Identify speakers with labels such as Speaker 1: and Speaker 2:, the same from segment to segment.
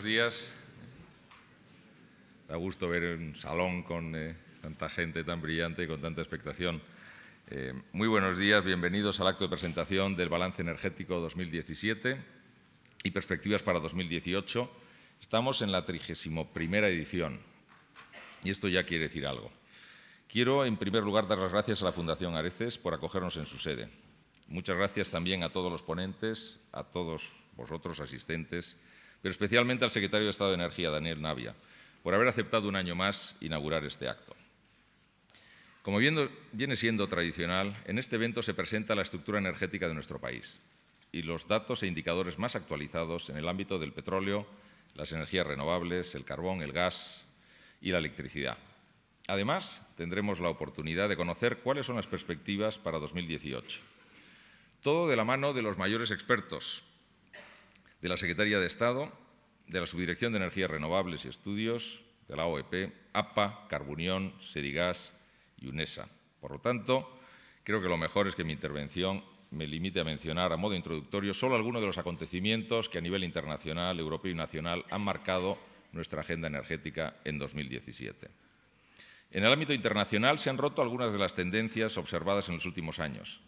Speaker 1: días. Da gusto ver un salón con tanta gente tan brillante y con tanta expectación. Muy buenos días, bienvenidos al acto de presentación del Balance Energético 2017 y Perspectivas para 2018. Estamos en la 31ª edición y esto ya quiere decir algo. Quiero, en primer lugar, dar las gracias a la Fundación Areces por acogernos en su sede. Muchas gracias también a todos los ponentes, a todos vosotros asistentes, pero especialmente al Secretario de Estado de Energía, Daniel Navia, por haber aceptado un año más inaugurar este acto. Como viene siendo tradicional, en este evento se presenta la estructura energética de nuestro país y los datos e indicadores más actualizados en el ámbito del petróleo, las energías renovables, el carbón, el gas y la electricidad. Además, tendremos la oportunidad de conocer cuáles son las perspectivas para 2018. Todo de la mano de los mayores expertos de la Secretaría de Estado, de la Subdirección de Energías Renovables y Estudios, de la OEP, APA, Carbunión, Sedigas y UNESA. Por lo tanto, creo que lo mejor es que mi intervención me limite a mencionar a modo introductorio solo algunos de los acontecimientos que a nivel internacional, europeo y nacional han marcado nuestra agenda energética en 2017. En el ámbito internacional se han roto algunas de las tendencias observadas en los últimos años.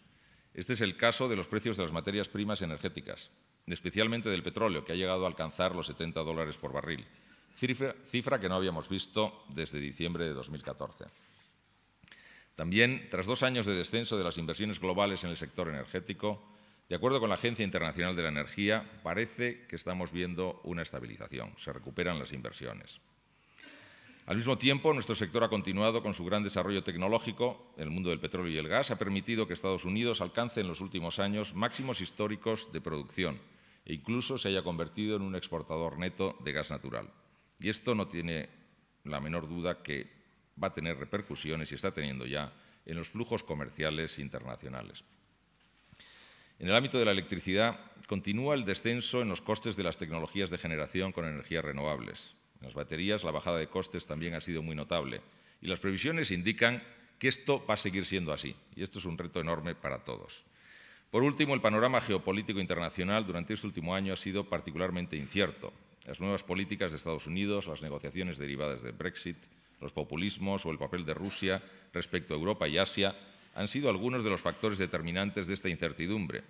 Speaker 1: Este es el caso de los precios de las materias primas energéticas, especialmente del petróleo, que ha llegado a alcanzar los $70 por barril, cifra que no habíamos visto desde diciembre de 2014. También, tras 2 años de descenso de las inversiones globales en el sector energético, de acuerdo con la Agencia Internacional de la Energía, parece que estamos viendo una estabilización, se recuperan las inversiones. Al mismo tiempo, nuestro sector ha continuado con su gran desarrollo tecnológico. El mundo del petróleo y el gas ha permitido que Estados Unidos alcance en los últimos años máximos históricos de producción e incluso se haya convertido en un exportador neto de gas natural. Y esto no tiene la menor duda que va a tener repercusiones, y está teniendo ya, en los flujos comerciales internacionales. En el ámbito de la electricidad, continúa el descenso en los costes de las tecnologías de generación con energías renovables. En las baterías, la bajada de costes también ha sido muy notable y las previsiones indican que esto va a seguir siendo así, y esto es un reto enorme para todos. Por último, el panorama geopolítico internacional durante este último año ha sido particularmente incierto. Las nuevas políticas de Estados Unidos, las negociaciones derivadas del Brexit, los populismos o el papel de Rusia respecto a Europa y Asia han sido algunos de los factores determinantes de esta incertidumbre.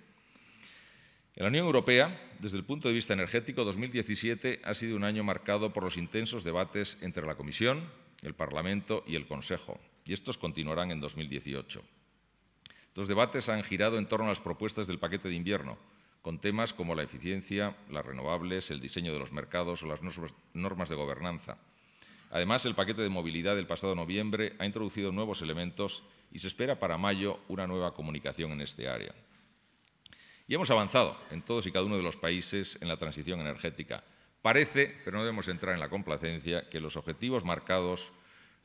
Speaker 1: En la Unión Europea, desde el punto de vista energético, 2017 ha sido un año marcado por los intensos debates entre la Comisión, el Parlamento y el Consejo, y estos continuarán en 2018. Estos debates han girado en torno a las propuestas del paquete de invierno, con temas como la eficiencia, las renovables, el diseño de los mercados o las normas de gobernanza. Además, el paquete de movilidad del pasado noviembre ha introducido nuevos elementos y se espera para mayo una nueva comunicación en este área. Y hemos avanzado en todos y cada uno de los países en la transición energética. Parece, pero no debemos entrar en la complacencia, que los objetivos marcados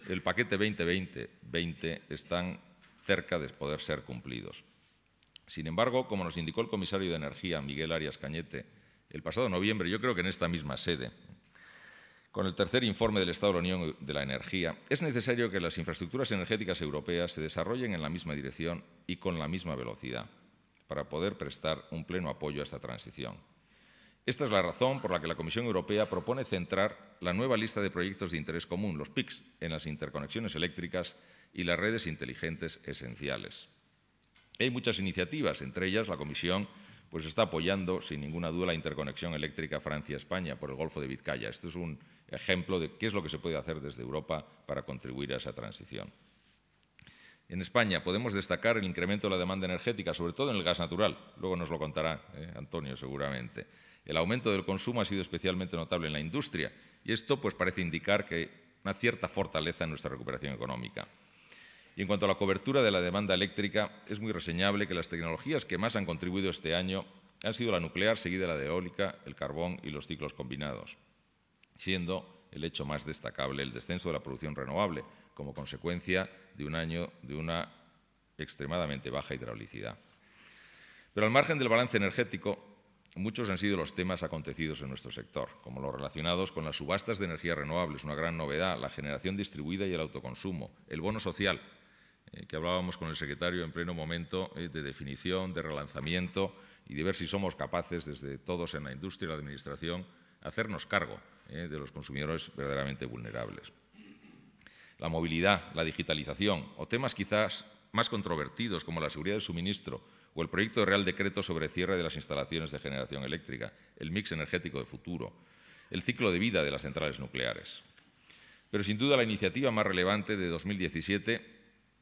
Speaker 1: del paquete 2020 están cerca de poder ser cumplidos. Sin embargo, como nos indicó el comisario de Energía, Miguel Arias Cañete, el pasado noviembre, yo creo que en esta misma sede, con el tercer informe del Estado de la Unión de la Energía, es necesario que las infraestructuras energéticas europeas se desarrollen en la misma dirección y con la misma velocidad, para poder prestar un pleno apoyo a esta transición. Esta es la razón por la que la Comisión Europea propone centrar la nueva lista de proyectos de interés común, los PICs, en las interconexiones eléctricas y las redes inteligentes esenciales. Hay muchas iniciativas, entre ellas la Comisión está apoyando sin ninguna duda la interconexión eléctrica Francia-España por el Golfo de Vizcaya. Este es un ejemplo de qué es lo que se puede hacer desde Europa para contribuir a esa transición. En España podemos destacar el incremento de la demanda energética, sobre todo en el gas natural. Luego nos lo contará Antonio seguramente. El aumento del consumo ha sido especialmente notable en la industria y esto parece indicar que una cierta fortaleza en nuestra recuperación económica. Y en cuanto a la cobertura de la demanda eléctrica, es muy reseñable que las tecnologías que más han contribuido este año han sido la nuclear, seguida la de eólica, el carbón y los ciclos combinados, siendo el hecho más destacable el descenso de la producción renovable, como consecuencia de un año de una extremadamente baja hidraulicidad. Pero al margen del balance energético, muchos han sido los temas acontecidos en nuestro sector, como los relacionados con las subastas de energías renovables, una gran novedad, la generación distribuida y el autoconsumo, el bono social, que hablábamos con el secretario en pleno momento de definición, de relanzamiento y de ver si somos capaces, desde todos en la industria y la administración, hacernos cargo de los consumidores verdaderamente vulnerables. La movilidad, la digitalización o temas quizás más controvertidos como la seguridad del suministro o el proyecto de Real Decreto sobre cierre de las instalaciones de generación eléctrica, el mix energético de futuro, el ciclo de vida de las centrales nucleares. Pero sin duda la iniciativa más relevante de 2017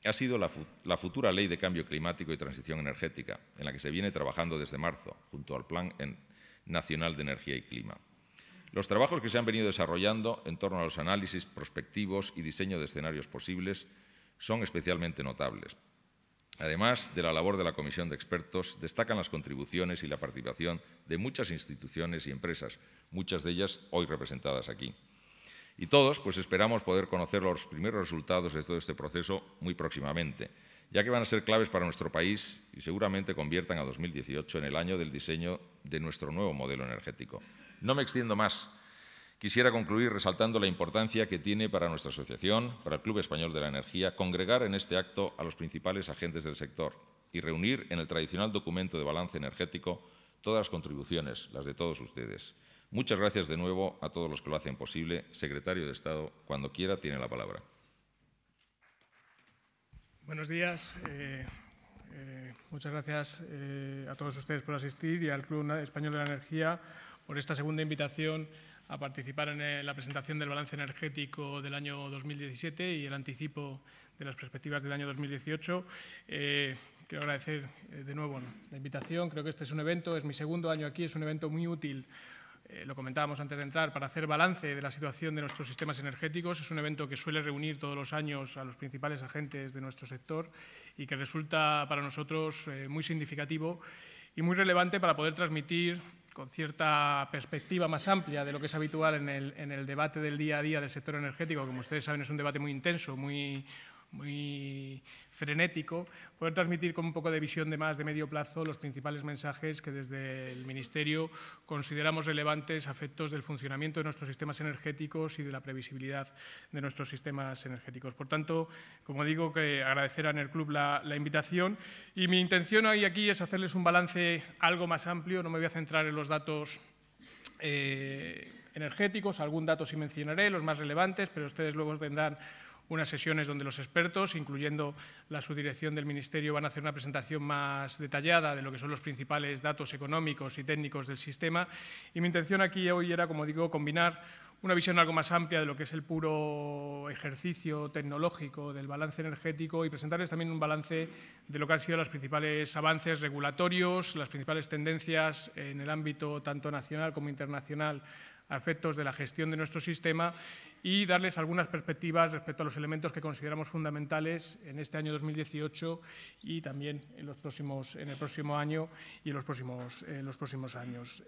Speaker 1: ha sido la futura Ley de Cambio Climático y Transición Energética, en la que se viene trabajando desde marzo, junto al Plan Nacional de Energía y Clima. Los trabajos que se han venido desarrollando en torno a los análisis prospectivos y diseño de escenarios posibles son especialmente notables. Además de la labor de la Comisión de Expertos, destacan las contribuciones y la participación de muchas instituciones y empresas, muchas de ellas hoy representadas aquí. Y todos pues, esperamos poder conocer los primeros resultados de todo este proceso muy próximamente, ya que van a ser claves para nuestro país y seguramente conviertan a 2018 en el año del diseño de nuestro nuevo modelo energético. No me extiendo más. Quisiera concluir resaltando la importancia que tiene para nuestra asociación, para el Club Español de la Energía, congregar en este acto a los principales agentes del sector y reunir en el tradicional documento de balance energético todas las contribuciones, las de todos ustedes. Muchas gracias de nuevo a todos los que lo hacen posible. Secretario de Estado, cuando quiera, tiene la palabra.
Speaker 2: Buenos días. Muchas gracias a todos ustedes por asistir y al Club Español de la Energía por esta segunda invitación a participar en la presentación del balance energético del año 2017 y el anticipo de las perspectivas del año 2018. Quiero agradecer de nuevo la invitación. Creo que este es un evento, es mi segundo año aquí, es un evento muy útil. Lo comentábamos antes de entrar, para hacer balance de la situación de nuestros sistemas energéticos. Es un evento que suele reunir todos los años a los principales agentes de nuestro sector y que resulta para nosotros muy significativo y muy relevante para poder transmitir con cierta perspectiva más amplia de lo que es habitual en el debate del día a día del sector energético. Como ustedes saben, es un debate muy intenso, muy frenético, poder transmitir con un poco de visión de medio plazo los principales mensajes que desde el Ministerio consideramos relevantes a efectos del funcionamiento de nuestros sistemas energéticos y de la previsibilidad de nuestros sistemas energéticos. Por tanto, como digo, que agradecer a ENERClub la invitación y mi intención hoy aquí es hacerles un balance algo más amplio. No me voy a centrar en los datos energéticos, algún dato sí mencionaré, los más relevantes, pero ustedes luego tendrán unas sesiones donde los expertos, incluyendo la subdirección del Ministerio, van a hacer una presentación más detallada de lo que son los principales datos económicos y técnicos del sistema. Y mi intención aquí hoy era, como digo, combinar una visión algo más amplia de lo que es el puro ejercicio tecnológico del balance energético y presentarles también un balance de lo que han sido los principales avances regulatorios, las principales tendencias en el ámbito tanto nacional como internacional a efectos de la gestión de nuestro sistema y darles algunas perspectivas respecto a los elementos que consideramos fundamentales en este año 2018 y también en el próximo año y en los próximos años.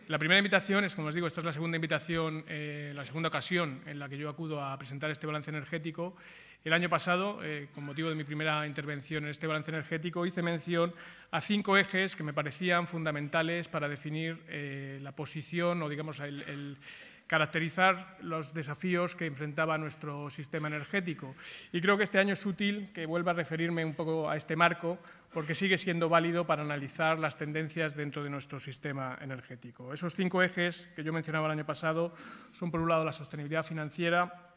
Speaker 2: La primera invitación es, como os digo, esta es la segunda invitación, la segunda ocasión en la que yo acudo a presentar este balance energético. El año pasado, con motivo de mi primera intervención en este balance energético, hice mención a 5 ejes que me parecían fundamentales para definir la posición o, digamos, caracterizar los desafíos que enfrentaba nuestro sistema energético. Y creo que este año es útil que vuelva a referirme un poco a este marco porque sigue siendo válido para analizar las tendencias dentro de nuestro sistema energético. Esos 5 ejes que yo mencionaba el año pasado son, por un lado, la sostenibilidad financiera.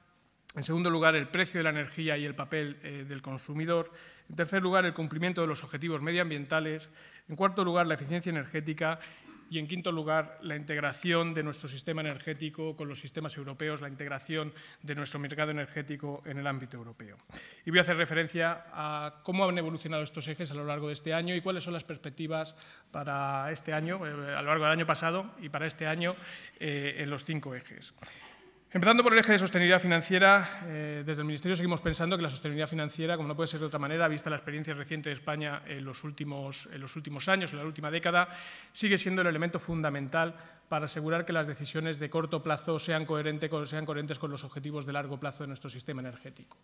Speaker 2: En segundo lugar, el precio de la energía y el papel del consumidor. En tercer lugar, el cumplimiento de los objetivos medioambientales. En cuarto lugar, la eficiencia energética. Y, en quinto lugar, la integración de nuestro sistema energético con los sistemas europeos, la integración de nuestro mercado energético en el ámbito europeo. Y voy a hacer referencia a cómo han evolucionado estos ejes a lo largo de este año y cuáles son las perspectivas para este año, a lo largo del año pasado y para este año en los 5 ejes. Empezando por el eje de sostenibilidad financiera, desde el Ministerio seguimos pensando que la sostenibilidad financiera, como no puede ser de otra manera, vista la experiencia reciente de España en los últimos años, en la última década, sigue siendo el elemento fundamental para asegurar que las decisiones de corto plazo sean coherentes con los objetivos de largo plazo de nuestro sistema energético.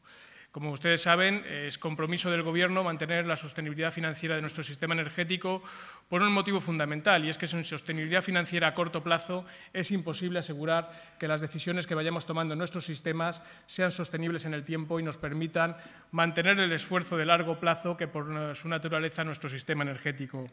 Speaker 2: Como ustedes saben, es compromiso del Gobierno mantener la sostenibilidad financiera de nuestro sistema energético por un motivo fundamental, y es que sin sostenibilidad financiera a corto plazo es imposible asegurar que las decisiones que vayamos tomando en nuestros sistemas sean sostenibles en el tiempo y nos permitan mantener el esfuerzo de largo plazo que por su naturaleza nuestro sistema energético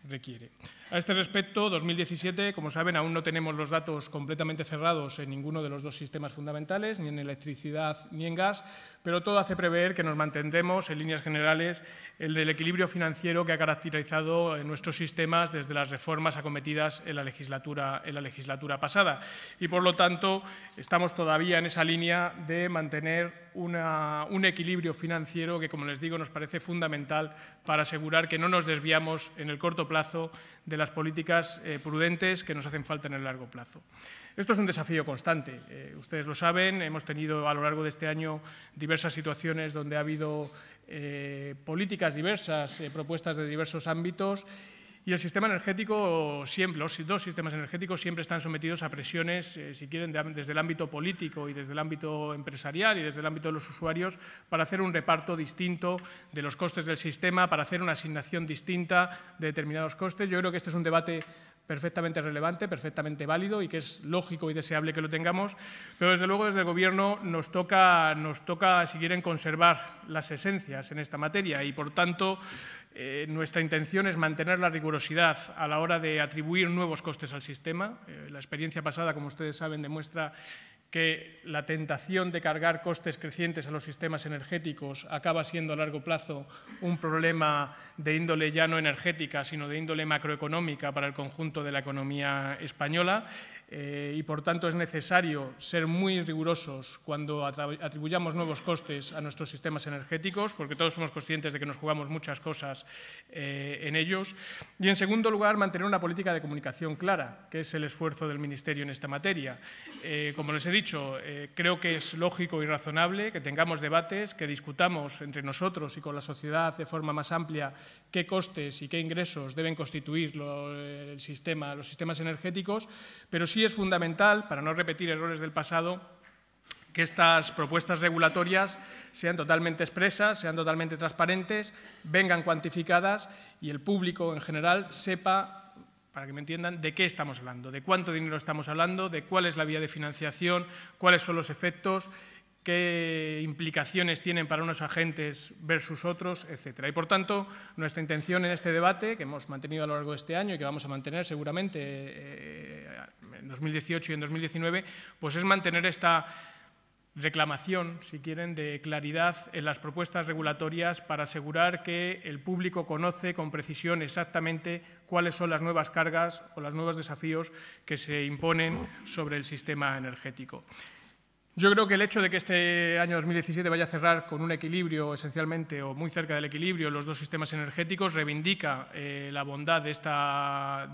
Speaker 2: requiere. A este respecto, 2017, como saben, aún no tenemos los datos completamente cerrados en ninguno de los dos sistemas fundamentales, ni en electricidad ni en gas, pero todo hace prever que nos mantendremos, en líneas generales, el equilibrio financiero que ha caracterizado nuestros sistemas desde las reformas acometidas en la legislatura pasada. Y, por lo tanto, estamos todavía en esa línea de mantener un equilibrio financiero que, como les digo, nos parece fundamental para asegurar que no nos desviamos en el corto plazo de las políticas prudentes que nos hacen falta en el largo plazo. Esto es un desafío constante. Ustedes lo saben, hemos tenido a lo largo de este año diversas situaciones donde ha habido políticas diversas, propuestas de diversos ámbitos, y el sistema energético siempre, los dos sistemas energéticos siempre están sometidos a presiones, si quieren, desde el ámbito político y desde el ámbito empresarial y desde el ámbito de los usuarios, para hacer un reparto distinto de los costes del sistema, para hacer una asignación distinta de determinados costes. Yo creo que este es un debate perfectamente relevante, perfectamente válido y que es lógico y deseable que lo tengamos, pero desde luego desde el Gobierno nos toca, si quieren, conservar las esencias en esta materia y, por tanto, nuestra intención es mantener la rigurosidad a la hora de atribuir nuevos costes al sistema. La experiencia pasada, como ustedes saben, demuestra que la tentación de cargar costes crecientes a los sistemas energéticos acaba siendo a largo plazo un problema de índole ya no energética, sino de índole macroeconómica para el conjunto de la economía española. Y, por tanto, es necesario ser muy rigurosos cuando atribuyamos nuevos costes a nuestros sistemas energéticos, porque todos somos conscientes de que nos jugamos muchas cosas en ellos. Y, en segundo lugar, mantener una política de comunicación clara, que es el esfuerzo del Ministerio en esta materia. Como les he dicho, creo que es lógico y razonable que tengamos debates, que discutamos entre nosotros y con la sociedad de forma más amplia qué costes y qué ingresos deben constituir los sistemas energéticos, pero sí es fundamental, para no repetir errores del pasado, que estas propuestas regulatorias sean totalmente expresas, sean totalmente transparentes, vengan cuantificadas y el público en general sepa, para que me entiendan, de qué estamos hablando, de cuánto dinero estamos hablando, de cuál es la vía de financiación, cuáles son los efectos, qué implicaciones tienen para unos agentes versus otros, etcétera. Y, por tanto, nuestra intención en este debate, que hemos mantenido a lo largo de este año y que vamos a mantener seguramente en 2018 y en 2019, pues es mantener esta reclamación, si quieren, de claridad en las propuestas regulatorias para asegurar que el público conoce con precisión exactamente cuáles son las nuevas cargas o los nuevos desafíos que se imponen sobre el sistema energético. Yo creo que el hecho de que este año 2017 vaya a cerrar con un equilibrio esencialmente o muy cerca del equilibrio en los dos sistemas energéticos reivindica la bondad de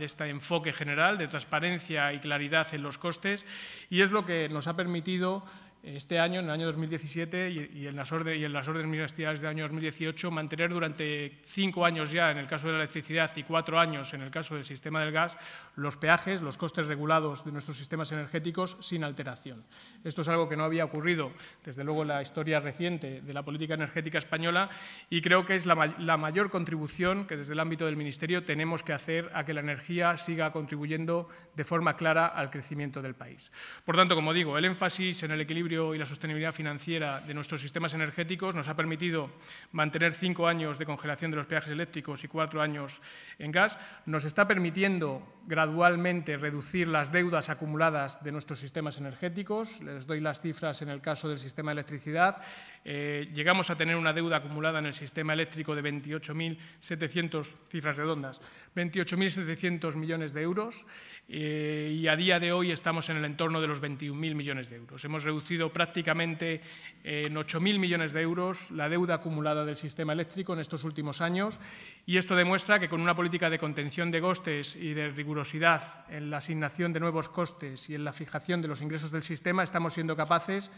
Speaker 2: este enfoque general de transparencia y claridad en los costes y es lo que nos ha permitido este año, en el año 2017 y en las órdenes ministeriales del año 2018, mantener durante 5 años ya en el caso de la electricidad y 4 años en el caso del sistema del gas los peajes, los costes regulados de nuestros sistemas energéticos sin alteración. Esto es algo que no había ocurrido, desde luego, en la historia reciente de la política energética española y creo que es la mayor contribución que desde el ámbito del Ministerio tenemos que hacer a que la energía siga contribuyendo de forma clara al crecimiento del país. Por tanto, como digo, el énfasis en el equilibrio y la sostenibilidad financiera de nuestros sistemas energéticos nos ha permitido mantener 5 años de congelación de los peajes eléctricos y 4 años en gas. Nos está permitiendo gradualmente reducir las deudas acumuladas de nuestros sistemas energéticos. Les doy las cifras en el caso del sistema de electricidad. Llegamos a tener una deuda acumulada en el sistema eléctrico de 28.700, cifras redondas, 28.700 millones de euros y a día de hoy estamos en el entorno de los 21.000 millones de euros. Hemos reducido prácticamente en 8.000 millones de euros la deuda acumulada del sistema eléctrico en estos últimos años y esto demuestra que con una política de contención de costes y de rigurosidad en la asignación de nuevos costes y en la fijación de los ingresos del sistema estamos siendo capaces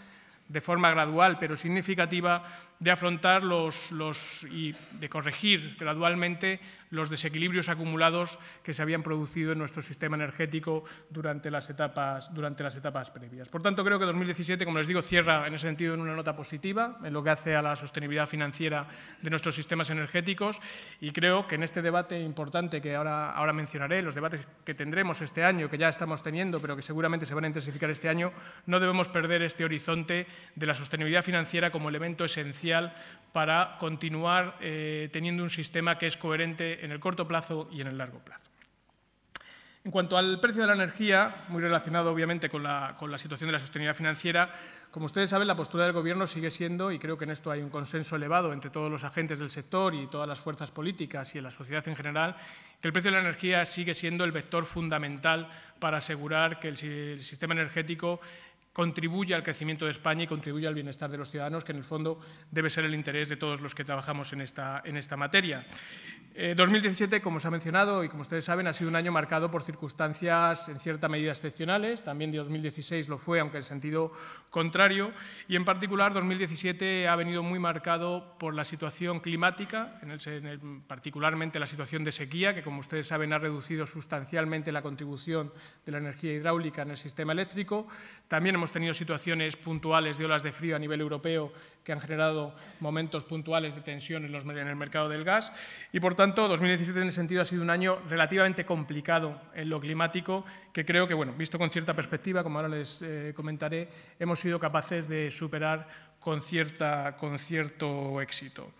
Speaker 2: de forma gradual pero significativa de afrontar y de corregir gradualmente los desequilibrios acumulados que se habían producido en nuestro sistema energético durante las etapas previas. Por tanto, creo que 2017, como les digo, cierra en ese sentido en una nota positiva en lo que hace a la sostenibilidad financiera de nuestros sistemas energéticos, y creo que en este debate importante que ahora mencionaré, los debates que tendremos este año, que ya estamos teniendo, pero que seguramente se van a intensificar este año, no debemos perder este horizonte de la sostenibilidad financiera como elemento esencial para continuar teniendo un sistema que es coherente en el corto plazo y en el largo plazo. En cuanto al precio de la energía, muy relacionado obviamente con la situación de la sostenibilidad financiera, como ustedes saben, la postura del Gobierno sigue siendo, y creo que en esto hay un consenso elevado entre todos los agentes del sector y todas las fuerzas políticas y en la sociedad en general, que el precio de la energía sigue siendo el vector fundamental para asegurar que el sistema energético contribuye al crecimiento de España y contribuye al bienestar de los ciudadanos, que en el fondo debe ser el interés de todos los que trabajamos en esta materia. 2017, como se ha mencionado y como ustedes saben, ha sido un año marcado por circunstancias en cierta medida excepcionales. También 2016 lo fue, aunque en sentido contrario. Y en particular 2017 ha venido muy marcado por la situación climática, particularmente la situación de sequía, que como ustedes saben ha reducido sustancialmente la contribución de la energía hidráulica en el sistema eléctrico. También hemos tenido situaciones puntuales de olas de frío a nivel europeo que han generado momentos puntuales de tensión en el mercado del gas y, por tanto, 2017 en ese sentido ha sido un año relativamente complicado en lo climático que creo que, bueno, visto con cierta perspectiva, como ahora les comentaré, hemos sido capaces de superar con cierto éxito.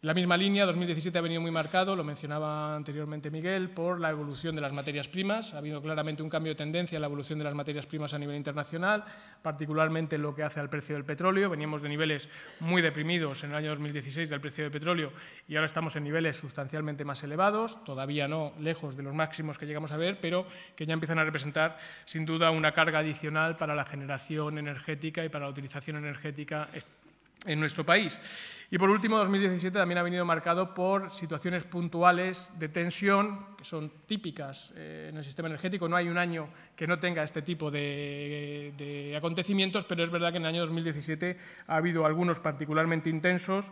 Speaker 2: La misma línea, 2017 ha venido muy marcado, lo mencionaba anteriormente Miguel, por la evolución de las materias primas. Ha habido claramente un cambio de tendencia en la evolución de las materias primas a nivel internacional, particularmente en lo que hace al precio del petróleo. Veníamos de niveles muy deprimidos en el año 2016 del precio del petróleo y ahora estamos en niveles sustancialmente más elevados, todavía no lejos de los máximos que llegamos a ver, pero que ya empiezan a representar sin duda una carga adicional para la generación energética y para la utilización energética en nuestro país. Y por último, 2017 también ha venido marcado por situaciones puntuales de tensión que son típicas en el sistema energético. No hay un año que no tenga este tipo de acontecimientos, pero es verdad que en el año 2017 ha habido algunos particularmente intensos.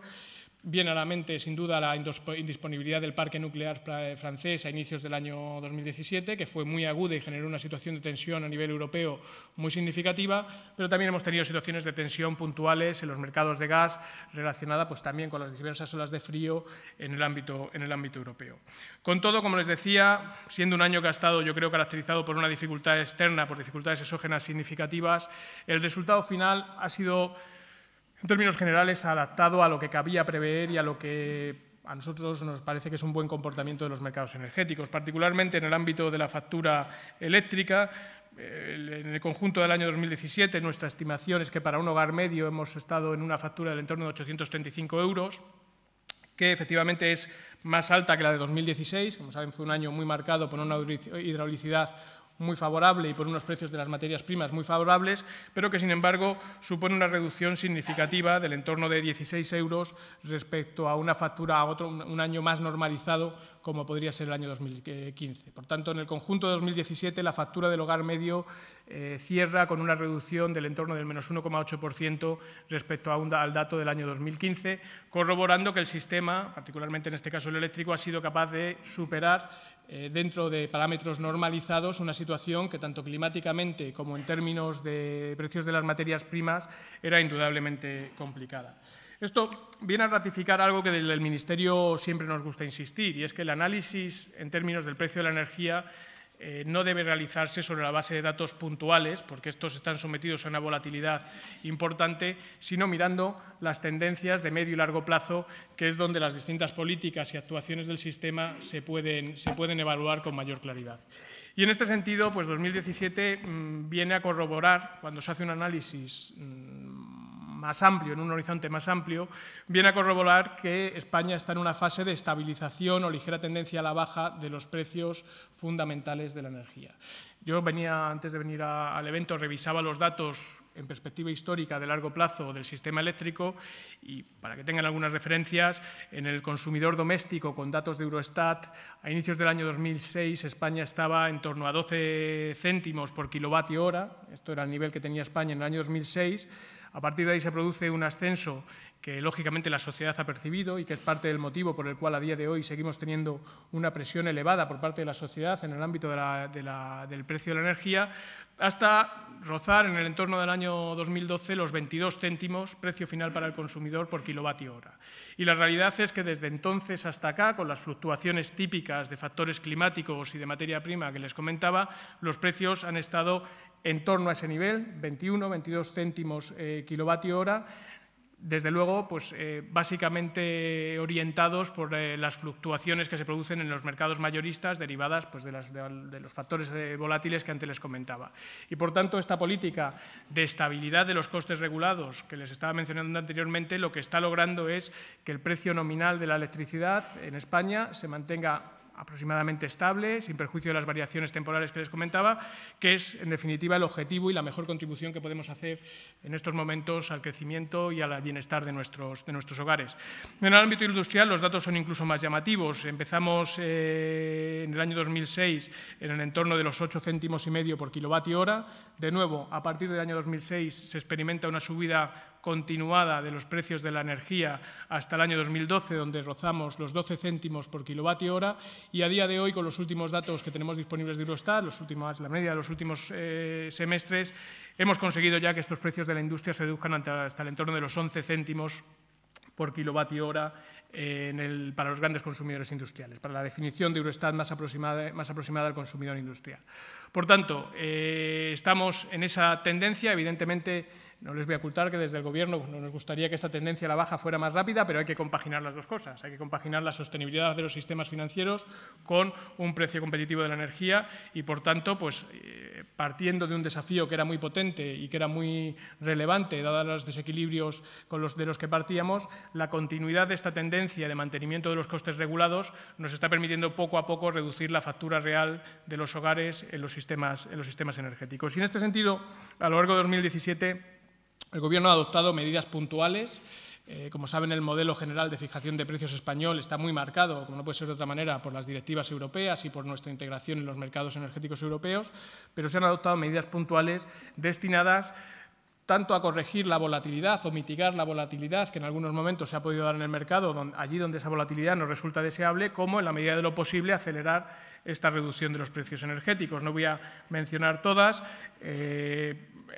Speaker 2: Viene a la mente, sin duda, la indisponibilidad del parque nuclear francés a inicios del año 2017, que fue muy aguda y generó una situación de tensión a nivel europeo muy significativa, pero también hemos tenido situaciones de tensión puntuales en los mercados de gas relacionada pues, también con las diversas olas de frío en el ámbito europeo. Con todo, como les decía, siendo un año que ha estado, yo creo, caracterizado por una dificultad externa, por dificultades exógenas significativas, el resultado final ha sido, en términos generales, adaptado a lo que cabía prever y a lo que a nosotros nos parece que es un buen comportamiento de los mercados energéticos, particularmente en el ámbito de la factura eléctrica. En el conjunto del año 2017, nuestra estimación es que para un hogar medio hemos estado en una factura del entorno de 835 euros, que efectivamente es más alta que la de 2016. Como saben, fue un año muy marcado por una hidraulicidad muy favorable y por unos precios de las materias primas muy favorables, pero que, sin embargo, supone una reducción significativa del entorno de 16 euros respecto a una factura a un año más normalizado como podría ser el año 2015. Por tanto, en el conjunto de 2017, la factura del hogar medio cierra con una reducción del entorno del menos 1,8% respecto al dato del año 2015, corroborando que el sistema, particularmente en este caso el eléctrico, ha sido capaz de superar dentro de parámetros normalizados una situación que tanto climáticamente como en términos de precios de las materias primas era indudablemente complicada. Esto viene a ratificar algo que del Ministerio siempre nos gusta insistir, y es que el análisis en términos del precio de la energía no debe realizarse sobre la base de datos puntuales, porque estos están sometidos a una volatilidad importante, sino mirando las tendencias de medio y largo plazo, que es donde las distintas políticas y actuaciones del sistema se pueden evaluar con mayor claridad. Y en este sentido, pues 2017 viene a corroborar, cuando se hace un análisis más amplio, en un horizonte más amplio, viene a corroborar que España está en una fase de estabilización o ligera tendencia a la baja de los precios fundamentales de la energía. Yo antes de venir al evento, revisaba los datos en perspectiva histórica de largo plazo del sistema eléctrico y, para que tengan algunas referencias, en el consumidor doméstico, con datos de Eurostat, a inicios del año 2006 España estaba en torno a 12 céntimos por kilovatio hora, esto era el nivel que tenía España en el año 2006, A partir de ahí se produce un ascenso que lógicamente la sociedad ha percibido y que es parte del motivo por el cual a día de hoy seguimos teniendo una presión elevada por parte de la sociedad en el ámbito del precio de la energía, hasta rozar en el entorno del año 2012 los 22 céntimos precio final para el consumidor por kilovatio hora. Y la realidad es que desde entonces hasta acá, con las fluctuaciones típicas de factores climáticos y de materia prima que les comentaba, los precios han estado en torno a ese nivel, 21-22 céntimos kilovatio hora, desde luego, pues, básicamente orientados por las fluctuaciones que se producen en los mercados mayoristas derivadas pues, de los factores volátiles que antes les comentaba. Y, por tanto, esta política de estabilidad de los costes regulados que les estaba mencionando anteriormente, lo que está logrando es que el precio nominal de la electricidad en España se mantenga aproximadamente estable, sin perjuicio de las variaciones temporales que les comentaba, que es, en definitiva, el objetivo y la mejor contribución que podemos hacer en estos momentos al crecimiento y al bienestar de nuestros hogares. En el ámbito industrial los datos son incluso más llamativos. Empezamos en el año 2006 en el entorno de los 8,5 céntimos por kilovatio hora. De nuevo, a partir del año 2006 se experimenta una subida continuada de los precios de la energía hasta el año 2012, donde rozamos los 12 céntimos por kilovatio hora, y a día de hoy, con los últimos datos que tenemos disponibles de Eurostat, la media de los últimos semestres, hemos conseguido ya que estos precios de la industria se reduzcan hasta el entorno de los 11 céntimos por kilovatio hora para los grandes consumidores industriales, para la definición de Eurostat más aproximada al consumidor industrial. Por tanto, estamos en esa tendencia. Evidentemente, no les voy a ocultar que desde el Gobierno nos gustaría que esta tendencia a la baja fuera más rápida, pero hay que compaginar las dos cosas. Hay que compaginar la sostenibilidad de los sistemas financieros con un precio competitivo de la energía y, por tanto, pues, partiendo de un desafío que era muy potente y que era muy relevante, dados los desequilibrios de los que partíamos, la continuidad de esta tendencia de mantenimiento de los costes regulados nos está permitiendo poco a poco reducir la factura real de los hogares en los sistemas energéticos. Y en este sentido, a lo largo de 2017, el Gobierno ha adoptado medidas puntuales. Como saben, el modelo general de fijación de precios español está muy marcado, como no puede ser de otra manera, por las directivas europeas y por nuestra integración en los mercados energéticos europeos, pero se han adoptado medidas puntuales destinadas tanto a corregir la volatilidad o mitigar la volatilidad que en algunos momentos se ha podido dar en el mercado, allí donde esa volatilidad no resulta deseable, como en la medida de lo posible acelerar esta reducción de los precios energéticos. No voy a mencionar todas.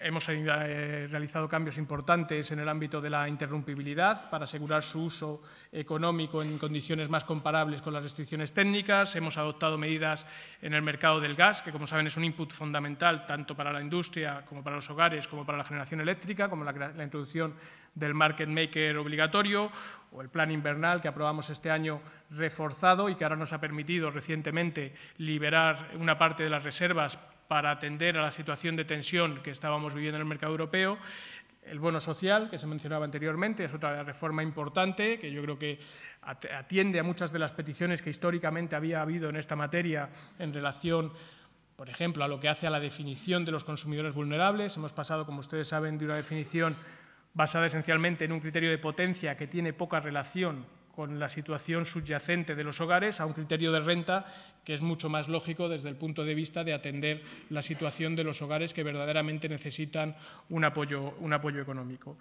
Speaker 2: Hemos realizado cambios importantes en el ámbito de la interrumpibilidad para asegurar su uso económico en condiciones más comparables con las restricciones técnicas. Hemos adoptado medidas en el mercado del gas, que, como saben, es un input fundamental tanto para la industria como para los hogares, como para la generación eléctrica, como la introducción del market maker obligatorio o el plan invernal que aprobamos este año reforzado y que ahora nos ha permitido recientemente liberar una parte de las reservas para atender a la situación de tensión que estábamos viviendo en el mercado europeo. El bono social, que se mencionaba anteriormente, es otra reforma importante que yo creo que atiende a muchas de las peticiones que históricamente había habido en esta materia en relación, por ejemplo, a lo que hace a la definición de los consumidores vulnerables. Hemos pasado, como ustedes saben, de una definición basada esencialmente en un criterio de potencia que tiene poca relación con la situación subyacente de los hogares a un criterio de renta que es mucho más lógico desde el punto de vista de atender la situación de los hogares que verdaderamente necesitan un apoyo económico.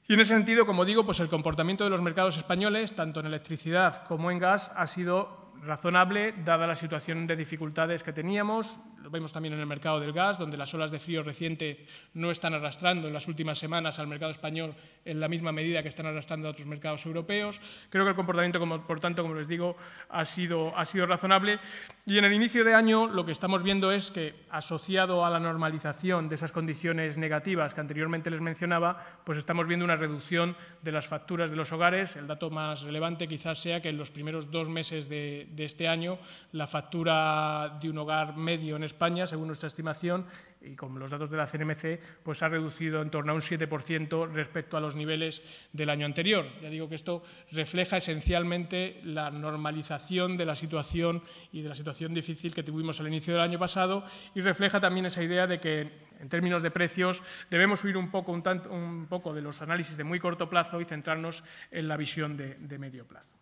Speaker 2: Y en ese sentido, como digo, pues el comportamiento de los mercados españoles, tanto en electricidad como en gas, ha sido razonable, dada la situación de dificultades que teníamos. Lo vemos también en el mercado del gas, donde las olas de frío reciente no están arrastrando en las últimas semanas al mercado español en la misma medida que están arrastrando a otros mercados europeos. Creo que el comportamiento, por tanto, como les digo, ha sido razonable. Y en el inicio de año lo que estamos viendo es que, asociado a la normalización de esas condiciones negativas que anteriormente les mencionaba, pues estamos viendo una reducción de las facturas de los hogares. El dato más relevante quizás sea que en los primeros 2 meses de este año la factura de un hogar medio en España, según nuestra estimación, y con los datos de la CNMC, pues ha reducido en torno a un 7% respecto a los niveles del año anterior. Ya digo que esto refleja esencialmente la normalización de la situación y de la situación difícil que tuvimos al inicio del año pasado, y refleja también esa idea de que, en términos de precios, debemos huir un poco de los análisis de muy corto plazo y centrarnos en la visión de medio plazo.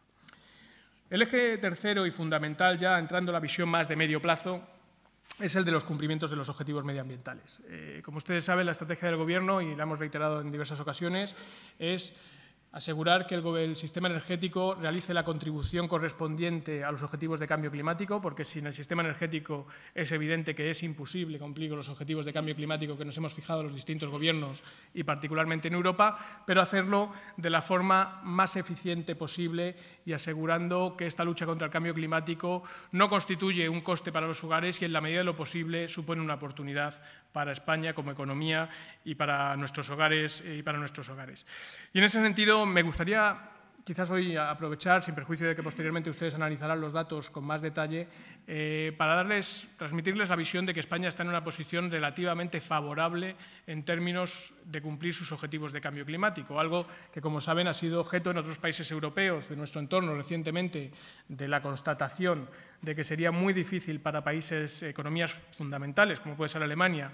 Speaker 2: El eje tercero y fundamental, ya entrando en la visión más de medio plazo, es el de los cumplimientos de los objetivos medioambientales. Como ustedes saben, la estrategia del Gobierno, y la hemos reiterado en diversas ocasiones, es asegurar que el sistema energético realice la contribución correspondiente a los objetivos de cambio climático, porque sin el sistema energético es evidente que es imposible cumplir con los objetivos de cambio climático que nos hemos fijado los distintos gobiernos y particularmente en Europa, pero hacerlo de la forma más eficiente posible y asegurando que esta lucha contra el cambio climático no constituye un coste para los hogares y en la medida de lo posible supone una oportunidad para España como economía y para nuestros hogares. Y en ese sentido me gustaría quizás hoy aprovechar, sin perjuicio de que posteriormente ustedes analizarán los datos con más detalle, para transmitirles la visión de que España está en una posición relativamente favorable en términos de cumplir sus objetivos de cambio climático, algo que, como saben, ha sido objeto en otros países europeos de nuestro entorno recientemente de la constatación de que sería muy difícil para países, economías fundamentales, como puede ser Alemania,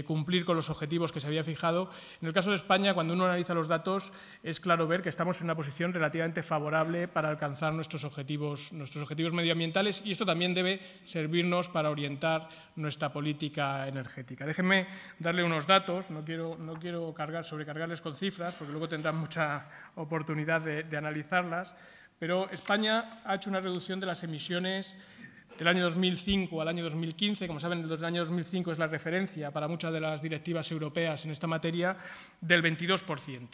Speaker 2: cumplir con los objetivos que se había fijado. En el caso de España, cuando uno analiza los datos, es claro ver que estamos en una posición relativamente favorable para alcanzar nuestros objetivos medioambientales, y esto también debe servirnos para orientar nuestra política energética. Déjenme darle unos datos, no quiero sobrecargarles con cifras, porque luego tendrán mucha oportunidad de analizarlas, pero España ha hecho una reducción de las emisiones del año 2005 al año 2015, como saben, el año 2005 es la referencia para muchas de las directivas europeas en esta materia, del 22%.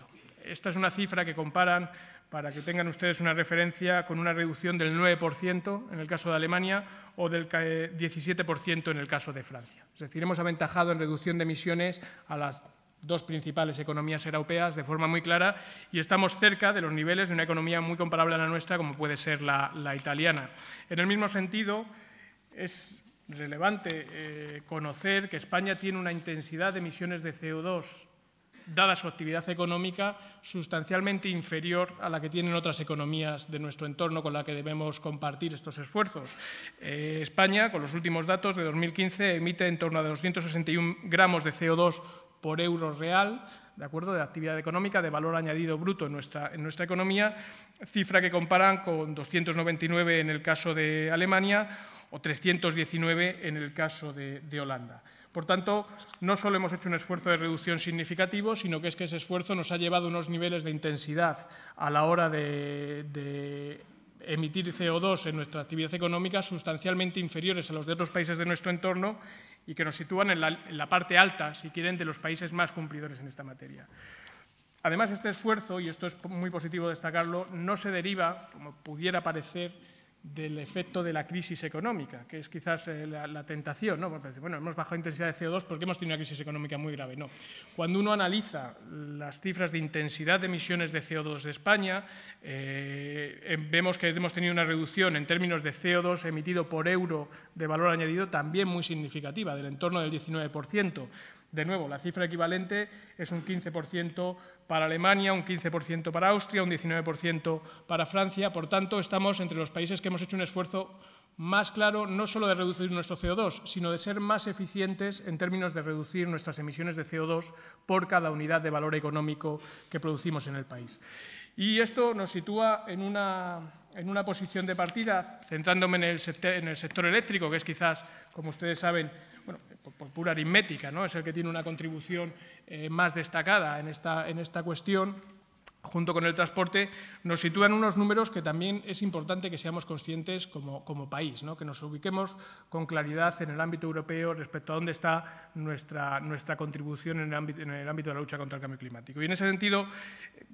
Speaker 2: Esta es una cifra que comparan, para que tengan ustedes una referencia, con una reducción del 9% en el caso de Alemania o del 17% en el caso de Francia. Es decir, hemos aventajado en reducción de emisiones a las dos principales economías europeas de forma muy clara y estamos cerca de los niveles de una economía muy comparable a la nuestra, como puede ser la italiana. En el mismo sentido, es relevante conocer que España tiene una intensidad de emisiones de CO2, dada su actividad económica, sustancialmente inferior a la que tienen otras economías de nuestro entorno con la que debemos compartir estos esfuerzos. España, con los últimos datos de 2015, emite en torno a 261 gramos de CO2 por euro real, ¿de acuerdo?, de actividad económica, de valor añadido bruto en nuestra economía, cifra que comparan con 299 en el caso de Alemania o 319 en el caso de Holanda. Por tanto, no solo hemos hecho un esfuerzo de reducción significativo, sino que es que ese esfuerzo nos ha llevado a unos niveles de intensidad a la hora de emitir CO2 en nuestra actividad económica sustancialmente inferiores a los de otros países de nuestro entorno y que nos sitúan en la parte alta, si quieren, de los países más cumplidores en esta materia. Además, este esfuerzo, y esto es muy positivo destacarlo, no se deriva, como pudiera parecer, del efecto de la crisis económica, que es quizás la tentación, ¿no? Bueno, hemos bajado intensidad de CO2 porque hemos tenido una crisis económica muy grave. No. Cuando uno analiza las cifras de intensidad de emisiones de CO2 de España, vemos que hemos tenido una reducción en términos de CO2 emitido por euro de valor añadido también muy significativa, del entorno del 19%. De nuevo, la cifra equivalente es un 15% para Alemania, un 15% para Austria, un 19% para Francia. Por tanto, estamos entre los países que hemos hecho un esfuerzo más claro, no solo de reducir nuestro CO2, sino de ser más eficientes en términos de reducir nuestras emisiones de CO2 por cada unidad de valor económico que producimos en el país. Y esto nos sitúa en una posición de partida, centrándome en el sector eléctrico, que es quizás, como ustedes saben, bueno, por pura aritmética, ¿no?, es el que tiene una contribución más destacada en esta cuestión, junto con el transporte, nos sitúan unos números que también es importante que seamos conscientes como país, ¿no?, que nos ubiquemos con claridad en el ámbito europeo respecto a dónde está nuestra contribución en el ámbito de la lucha contra el cambio climático. Y en ese sentido,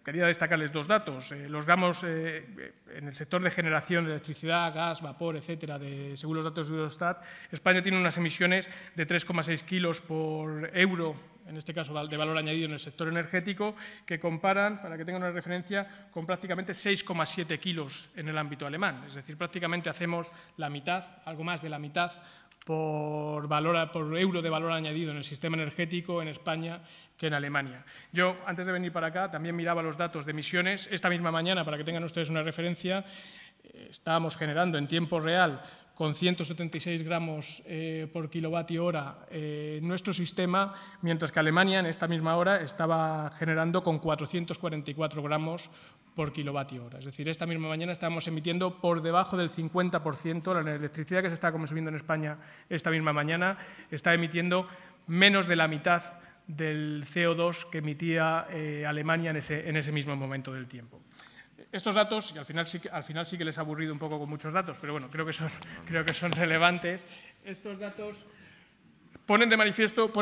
Speaker 2: quería destacarles dos datos. Los gramos en el sector de generación de electricidad, gas, vapor, etcétera, según los datos de Eurostat, España tiene unas emisiones de 3,6 kilos por euro, en este caso de valor añadido en el sector energético, que comparan, para que tengan una referencia, con prácticamente 6,7 kilos en el ámbito alemán. Es decir, prácticamente hacemos la mitad, algo más de la mitad, por euro de valor añadido en el sistema energético en España que en Alemania. Yo, antes de venir para acá, también miraba los datos de emisiones. Esta misma mañana, para que tengan ustedes una referencia, estábamos generando en tiempo real con 176 gramos por kilovatio hora nuestro sistema, mientras que Alemania en esta misma hora estaba generando con 444 gramos por kilovatio hora. Es decir, esta misma mañana estábamos emitiendo por debajo del 50%, la electricidad que se está consumiendo en España esta misma mañana está emitiendo menos de la mitad del CO2 que emitía Alemania en ese mismo momento del tiempo. Estos datos, y al final sí que les ha aburrido un poco con muchos datos, pero bueno, creo que son relevantes. Estos datos ponen de manifiesto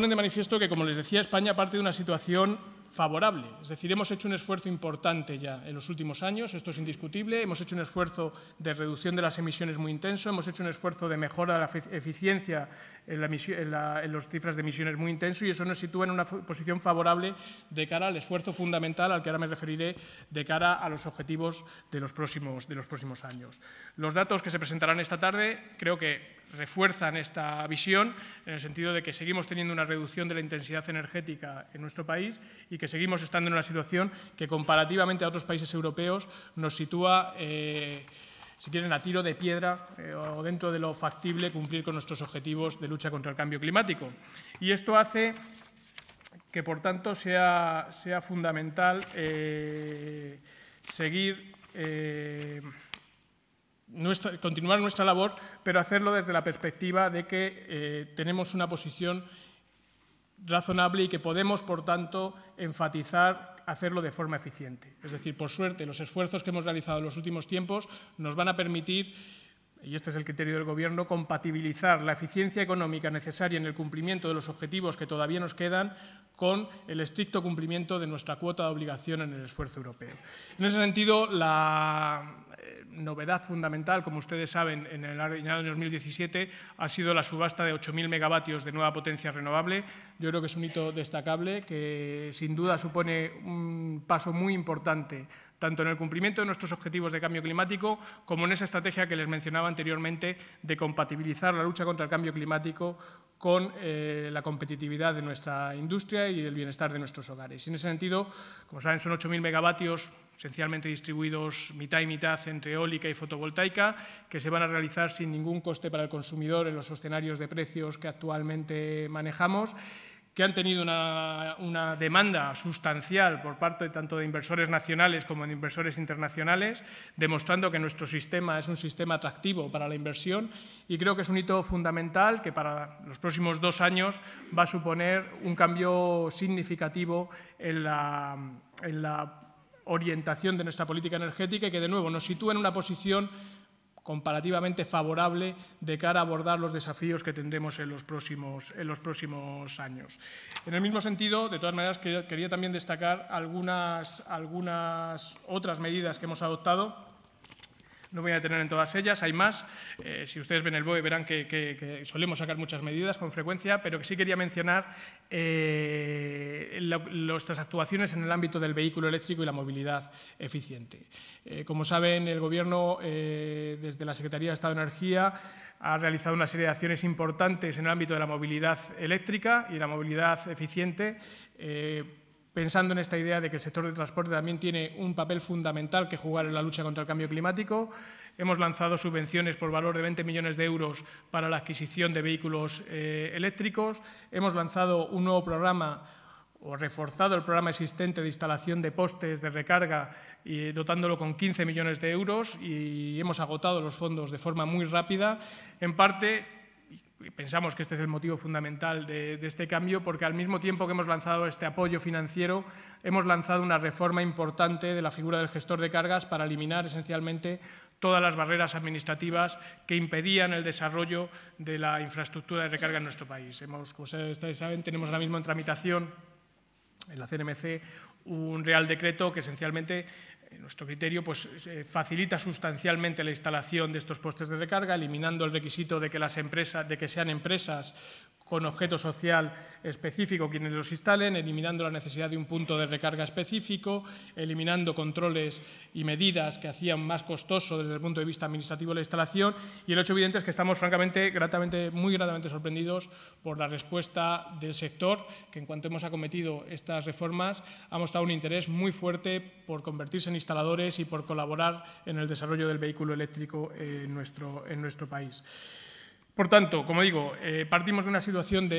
Speaker 2: que, como les decía, España parte de una situación favorable. Es decir, hemos hecho un esfuerzo importante ya en los últimos años, esto es indiscutible, hemos hecho un esfuerzo de reducción de las emisiones muy intenso, hemos hecho un esfuerzo de mejora de la eficiencia en las cifras de emisiones muy intenso, y eso nos sitúa en una posición favorable de cara al esfuerzo fundamental al que ahora me referiré, de cara a los objetivos de los próximos años. Los datos que se presentarán esta tarde creo que refuerzan esta visión en el sentido de que seguimos teniendo una reducción de la intensidad energética en nuestro país y que seguimos estando en una situación que, comparativamente a otros países europeos, nos sitúa, si quieren, a tiro de piedra o dentro de lo factible cumplir con nuestros objetivos de lucha contra el cambio climático. Y esto hace que, por tanto, sea fundamental continuar nuestra labor, pero hacerlo desde la perspectiva de que tenemos una posición razonable y que podemos, por tanto, enfatizar hacerlo de forma eficiente. Es decir, por suerte, los esfuerzos que hemos realizado en los últimos tiempos nos van a permitir, y este es el criterio del Gobierno, compatibilizar la eficiencia económica necesaria en el cumplimiento de los objetivos que todavía nos quedan con el estricto cumplimiento de nuestra cuota de obligación en el esfuerzo europeo. En ese sentido, la novedad fundamental, como ustedes saben, en el año 2017 ha sido la subasta de 8.000 megavatios de nueva potencia renovable. Yo creo que es un hito destacable que sin duda supone un paso muy importante tanto en el cumplimiento de nuestros objetivos de cambio climático como en esa estrategia que les mencionaba anteriormente de compatibilizar la lucha contra el cambio climático con la competitividad de nuestra industria y el bienestar de nuestros hogares. Y en ese sentido, como saben, son 8.000 megavatios esencialmente distribuidos mitad y mitad entre eólica y fotovoltaica, que se van a realizar sin ningún coste para el consumidor en los escenarios de precios que actualmente manejamos, que han tenido una demanda sustancial por parte tanto de inversores nacionales como de inversores internacionales, demostrando que nuestro sistema es un sistema atractivo para la inversión, y creo que es un hito fundamental que para los próximos 2 años va a suponer un cambio significativo en la orientación de nuestra política energética y que, de nuevo, nos sitúa en una posición comparativamente favorable de cara a abordar los desafíos que tendremos en los próximos años. En el mismo sentido, de todas maneras, quería también destacar algunas otras medidas que hemos adoptado. No voy a detener en todas ellas, hay más. Si ustedes ven el BOE verán que solemos sacar muchas medidas con frecuencia, pero que sí quería mencionar nuestras actuaciones en el ámbito del vehículo eléctrico y la movilidad eficiente. Como saben, el Gobierno, desde la Secretaría de Estado de Energía, ha realizado una serie de acciones importantes en el ámbito de la movilidad eléctrica y la movilidad eficiente, pensando en esta idea de que el sector del transporte también tiene un papel fundamental que jugar en la lucha contra el cambio climático. Hemos lanzado subvenciones por valor de 20 millones de euros para la adquisición de vehículos eléctricos. Hemos lanzado un nuevo programa o reforzado el programa existente de instalación de postes de recarga, y dotándolo con 15 millones de euros, y hemos agotado los fondos de forma muy rápida, en parte. Pensamos que este es el motivo fundamental de este cambio, porque al mismo tiempo que hemos lanzado este apoyo financiero, hemos lanzado una reforma importante de la figura del gestor de cargas para eliminar esencialmente todas las barreras administrativas que impedían el desarrollo de la infraestructura de recarga en nuestro país. Como ustedes saben, tenemos ahora mismo en tramitación en la CNMC un Real Decreto que esencialmente, en nuestro criterio, pues, facilita sustancialmente la instalación de estos postes de recarga, eliminando el requisito de que sean empresas con objeto social específico quienes los instalen, eliminando la necesidad de un punto de recarga específico, eliminando controles y medidas que hacían más costoso desde el punto de vista administrativo la instalación. Y el hecho evidente es que estamos francamente, muy gratamente sorprendidos por la respuesta del sector, que en cuanto hemos acometido estas reformas ha mostrado un interés muy fuerte por convertirse en instaladores y por colaborar en el desarrollo del vehículo eléctrico en nuestro país. Por tanto, como digo, partimos de una situación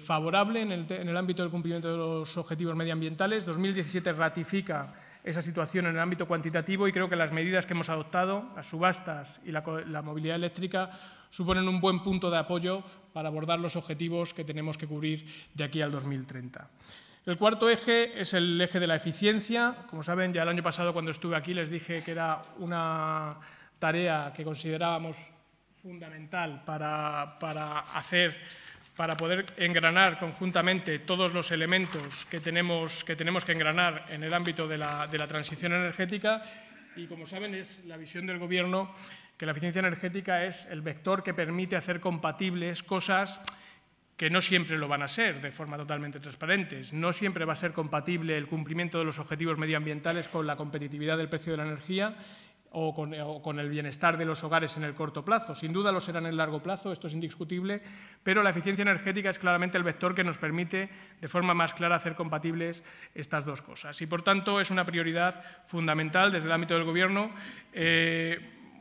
Speaker 2: favorable en el ámbito del cumplimiento de los objetivos medioambientales. 2017 ratifica esa situación en el ámbito cuantitativo y creo que las medidas que hemos adoptado, las subastas y la movilidad eléctrica, suponen un buen punto de apoyo para abordar los objetivos que tenemos que cubrir de aquí al 2030. El cuarto eje es el eje de la eficiencia. Como saben, ya el año pasado cuando estuve aquí les dije que era una tarea que considerábamos fundamental para poder engranar conjuntamente todos los elementos que tenemos que engranar en el ámbito de la transición energética. Y como saben, es la visión del Gobierno que la eficiencia energética es el vector que permite hacer compatibles cosas que no siempre lo van a ser de forma totalmente transparente. No siempre va a ser compatible el cumplimiento de los objetivos medioambientales con la competitividad del precio de la energía o con el bienestar de los hogares en el corto plazo. Sin duda lo será en el largo plazo, esto es indiscutible, pero la eficiencia energética es claramente el vector que nos permite de forma más clara hacer compatibles estas dos cosas. Y, por tanto, es una prioridad fundamental desde el ámbito del Gobierno.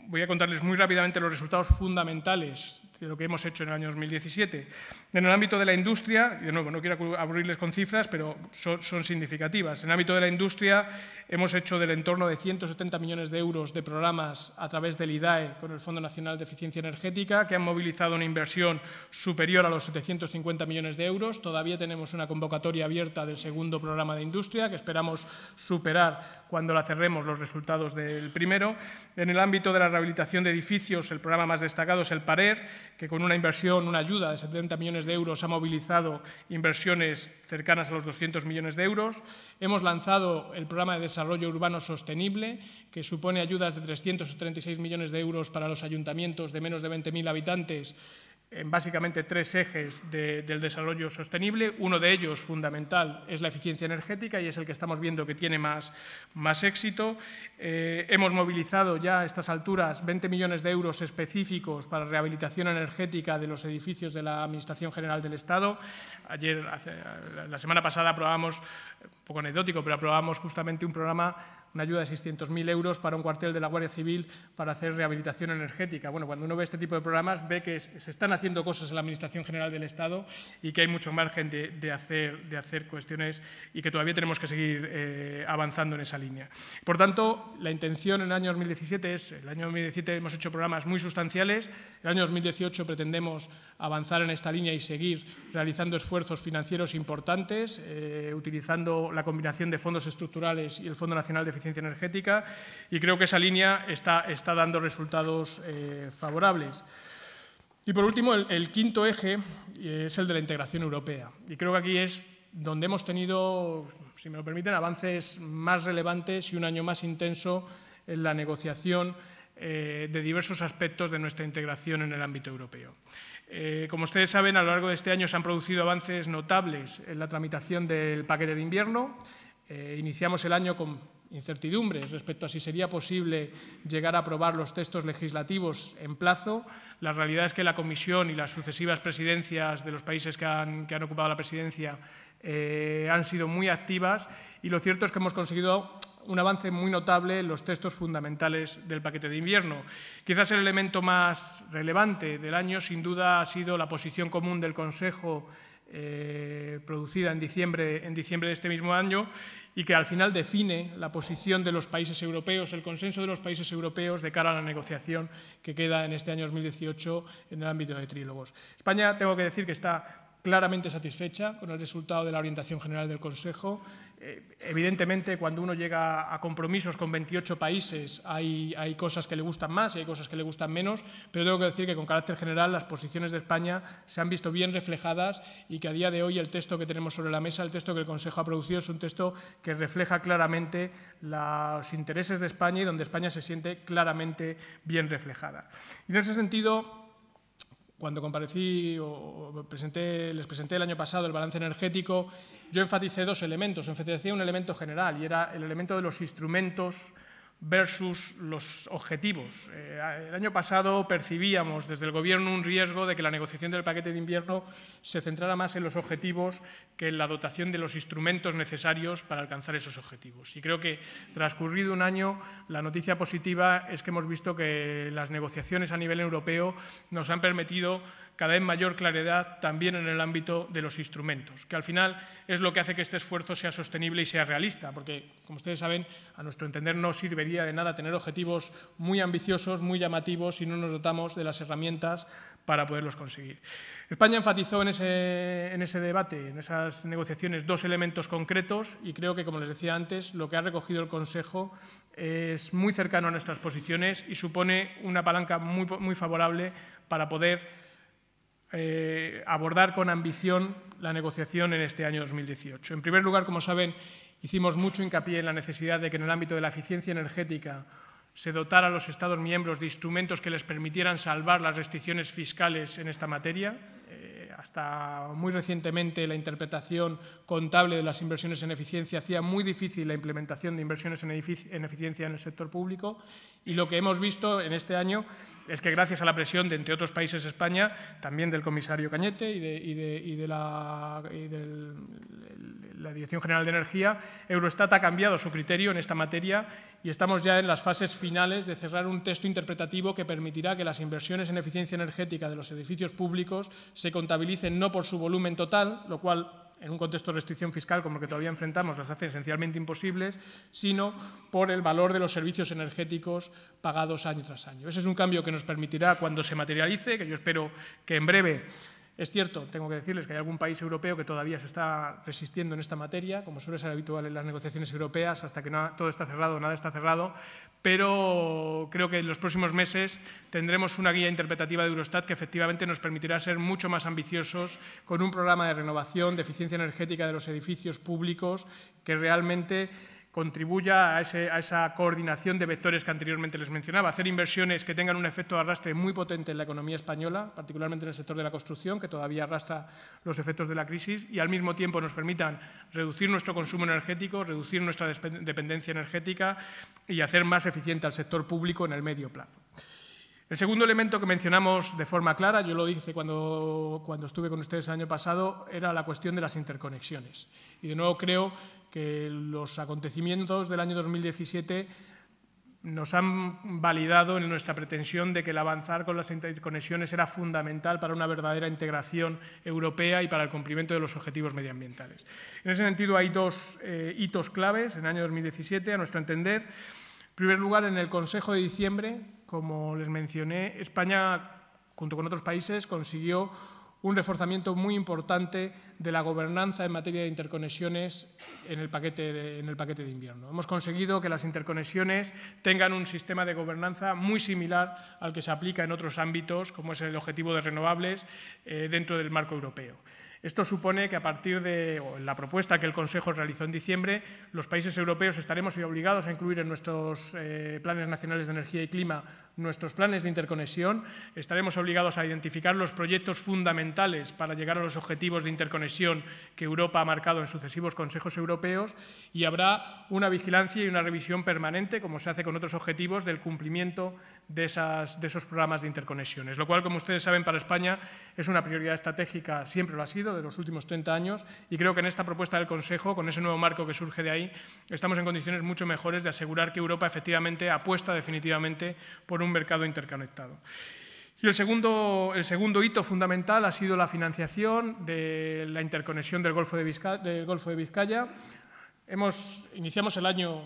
Speaker 2: Voy a contarles muy rápidamente los resultados fundamentales de lo que hemos hecho en el año 2017. En el ámbito de la industria, y de nuevo, no quiero aburrirles con cifras, pero son significativas. En el ámbito de la industria hemos hecho del entorno de 170 millones de euros de programas a través del IDAE con el Fondo Nacional de Eficiencia Energética, que han movilizado una inversión superior a los 750 millones de euros. Todavía tenemos una convocatoria abierta del segundo programa de industria, que esperamos superar cuando la cerremos los resultados del primero. En el ámbito de la rehabilitación de edificios, el programa más destacado es el PARER, que con una inversión, una ayuda de 70 millones de euros ha movilizado inversiones cercanas a los 200 millones de euros. Hemos lanzado el programa de desarrollo urbano sostenible, que supone ayudas de 336 millones de euros para los ayuntamientos de menos de 20.000 habitantes, en básicamente tres ejes del desarrollo sostenible. Uno de ellos, fundamental, es la eficiencia energética y es el que estamos viendo que tiene más éxito. Hemos movilizado ya a estas alturas 20 millones de euros específicos para rehabilitación energética de los edificios de la Administración General del Estado. La semana pasada aprobamos, un poco anecdótico, pero aprobamos justamente un programa, una ayuda de 600.000 euros para un cuartel de la Guardia Civil para hacer rehabilitación energética. Bueno, cuando uno ve este tipo de programas, ve que se están haciendo cosas en la Administración General del Estado y que hay mucho margen de hacer cuestiones y que todavía tenemos que seguir avanzando en esa línea. Por tanto, la intención en el año 2017 el año 2017 hemos hecho programas muy sustanciales. El año 2018 pretendemos avanzar en esta línea y seguir realizando esfuerzos financieros importantes, utilizando la combinación de fondos estructurales y el Fondo Nacional de Eficiencia Energética, y creo que esa línea está dando resultados favorables. Y por último, el quinto eje es el de la integración europea. Y creo que aquí es donde hemos tenido, si me lo permiten, avances más relevantes y un año más intenso en la negociación de diversos aspectos de nuestra integración en el ámbito europeo. Como ustedes saben, a lo largo de este año se han producido avances notables en la tramitación del paquete de invierno. Iniciamos el año con incertidumbres respecto a si sería posible llegar a aprobar los textos legislativos en plazo. La realidad es que la Comisión y las sucesivas presidencias de los países que han ocupado la presidencia han sido muy activas, y lo cierto es que hemos conseguido un avance muy notable en los textos fundamentales del paquete de invierno. Quizás el elemento más relevante del año, sin duda, ha sido la posición común del Consejo producida en diciembre de este mismo año, y que al final define la posición de los países europeos, el consenso de los países europeos de cara a la negociación que queda en este año 2018 en el ámbito de trílogos. España, tengo que decir que está claramente satisfecha con el resultado de la orientación general del Consejo. Evidentemente, cuando uno llega a compromisos con 28 países, hay cosas que le gustan más y hay cosas que le gustan menos, pero tengo que decir que con carácter general las posiciones de España se han visto bien reflejadas, y que a día de hoy el texto que tenemos sobre la mesa, el texto que el Consejo ha producido, es un texto que refleja claramente los intereses de España y donde España se siente claramente bien reflejada. Y en ese sentido, cuando comparecí o les presenté el año pasado el balance energético, yo enfaticé dos elementos. Enfaticé un elemento general, y era el elemento de los instrumentos versus los objetivos. El año pasado percibíamos desde el Gobierno un riesgo de que la negociación del paquete de invierno se centrara más en los objetivos que en la dotación de los instrumentos necesarios para alcanzar esos objetivos. Y creo que, transcurrido un año, la noticia positiva es que hemos visto que las negociaciones a nivel europeo nos han permitido cada vez mayor claridad también en el ámbito de los instrumentos, que al final es lo que hace que este esfuerzo sea sostenible y sea realista, porque, como ustedes saben, a nuestro entender no serviría de nada tener objetivos muy ambiciosos, muy llamativos, si no nos dotamos de las herramientas para poderlos conseguir. España enfatizó en ese debate, en esas negociaciones, dos elementos concretos y creo que, como les decía antes, lo que ha recogido el Consejo es muy cercano a nuestras posiciones y supone una palanca muy favorable para poder abordar con ambición la negociación en este año 2018. En primer lugar, como saben, hicimos mucho hincapié en la necesidad de que en el ámbito de la eficiencia energética se dotara a los Estados miembros de instrumentos que les permitieran salvar las restricciones fiscales en esta materia. Hasta muy recientemente la interpretación contable de las inversiones en eficiencia hacía muy difícil la implementación de inversiones en eficiencia en el sector público y lo que hemos visto en este año es que gracias a la presión de, entre otros países, España, también del comisario Cañete y de la Dirección General de Energía, Eurostat ha cambiado su criterio en esta materia y estamos ya en las fases finales de cerrar un texto interpretativo que permitirá que las inversiones en eficiencia energética de los edificios públicos se contabilicen no por su volumen total, lo cual en un contexto de restricción fiscal como el que todavía enfrentamos las hace esencialmente imposibles, sino por el valor de los servicios energéticos pagados año tras año. Ese es un cambio que nos permitirá, cuando se materialice, que yo espero que en breve. Es cierto, tengo que decirles que hay algún país europeo que todavía se está resistiendo en esta materia, como suele ser habitual en las negociaciones europeas, hasta que todo está cerrado, nada está cerrado, pero creo que en los próximos meses tendremos una guía interpretativa de Eurostat que efectivamente nos permitirá ser mucho más ambiciosos con un programa de renovación, de eficiencia energética de los edificios públicos que realmente contribuya a esa coordinación de vectores que anteriormente les mencionaba, hacer inversiones que tengan un efecto de arrastre muy potente en la economía española, particularmente en el sector de la construcción, que todavía arrastra los efectos de la crisis, y al mismo tiempo nos permitan reducir nuestro consumo energético, reducir nuestra dependencia energética y hacer más eficiente al sector público en el medio plazo. El segundo elemento que mencionamos de forma clara, yo lo dije cuando estuve con ustedes el año pasado, era la cuestión de las interconexiones. Y de nuevo creo que los acontecimientos del año 2017 nos han validado en nuestra pretensión de que el avanzar con las interconexiones era fundamental para una verdadera integración europea y para el cumplimiento de los objetivos medioambientales. En ese sentido hay dos hitos claves en el año 2017, a nuestro entender. En primer lugar, en el Consejo de diciembre, como les mencioné, España, junto con otros países, consiguió un reforzamiento muy importante de la gobernanza en materia de interconexiones en el paquete de invierno. Hemos conseguido que las interconexiones tengan un sistema de gobernanza muy similar al que se aplica en otros ámbitos, como es el objetivo de renovables dentro del marco europeo. Esto supone que a partir de la propuesta que el Consejo realizó en diciembre, los países europeos estaremos obligados a incluir en nuestros planes nacionales de energía y clima nuestros planes de interconexión, estaremos obligados a identificar los proyectos fundamentales para llegar a los objetivos de interconexión que Europa ha marcado en sucesivos consejos europeos y habrá una vigilancia y una revisión permanente, como se hace con otros objetivos, del cumplimiento de esos programas de interconexiones, lo cual, como ustedes saben, para España es una prioridad estratégica, siempre lo ha sido, de los últimos 30 años, y creo que en esta propuesta del Consejo, con ese nuevo marco que surge de ahí, estamos en condiciones mucho mejores de asegurar que Europa efectivamente apuesta definitivamente por un mercado interconectado. Y el segundo hito fundamental ha sido la financiación de la interconexión del Golfo de Vizcaya. Iniciamos el año,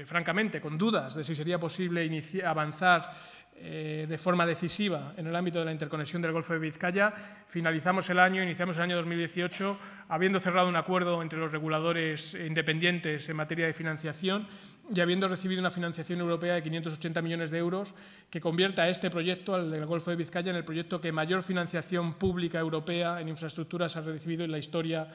Speaker 2: francamente, con dudas de si sería posible avanzar de forma decisiva en el ámbito de la interconexión del Golfo de Vizcaya. Finalizamos el año, iniciamos el año 2018, habiendo cerrado un acuerdo entre los reguladores independientes en materia de financiación y habiendo recibido una financiación europea de 580 millones de euros que convierta a este proyecto, el del Golfo de Vizcaya, en el proyecto que mayor financiación pública europea en infraestructuras ha recibido en la historia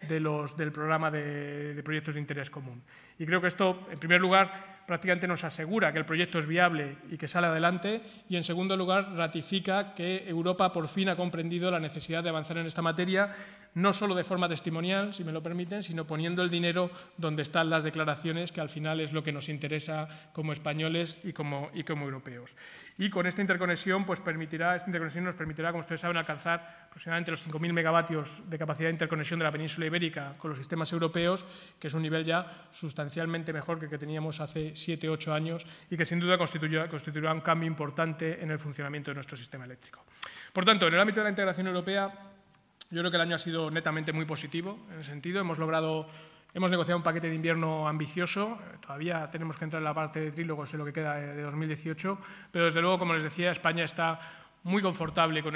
Speaker 2: del programa de proyectos de interés común. Y creo que esto, en primer lugar, prácticamente nos asegura que el proyecto es viable y que sale adelante, y en segundo lugar ratifica que Europa por fin ha comprendido la necesidad de avanzar en esta materia, no solo de forma testimonial, si me lo permiten, sino poniendo el dinero donde están las declaraciones, que al final es lo que nos interesa como españoles y como europeos. Y con esta interconexión, nos permitirá, como ustedes saben, alcanzar aproximadamente los 5.000 megavatios de capacidad de interconexión de la península ibérica con los sistemas europeos, que es un nivel ya sustancialmente mejor que el que teníamos hace 7 u 8 años y que sin duda constituirá un cambio importante en el funcionamiento de nuestro sistema eléctrico. Por tanto, en el ámbito de la integración europea, yo creo que el año ha sido netamente muy positivo en ese sentido. Hemos negociado un paquete de invierno ambicioso. Todavía tenemos que entrar en la parte de trílogos en lo que queda de 2018, pero desde luego, como les decía, España está muy confortable con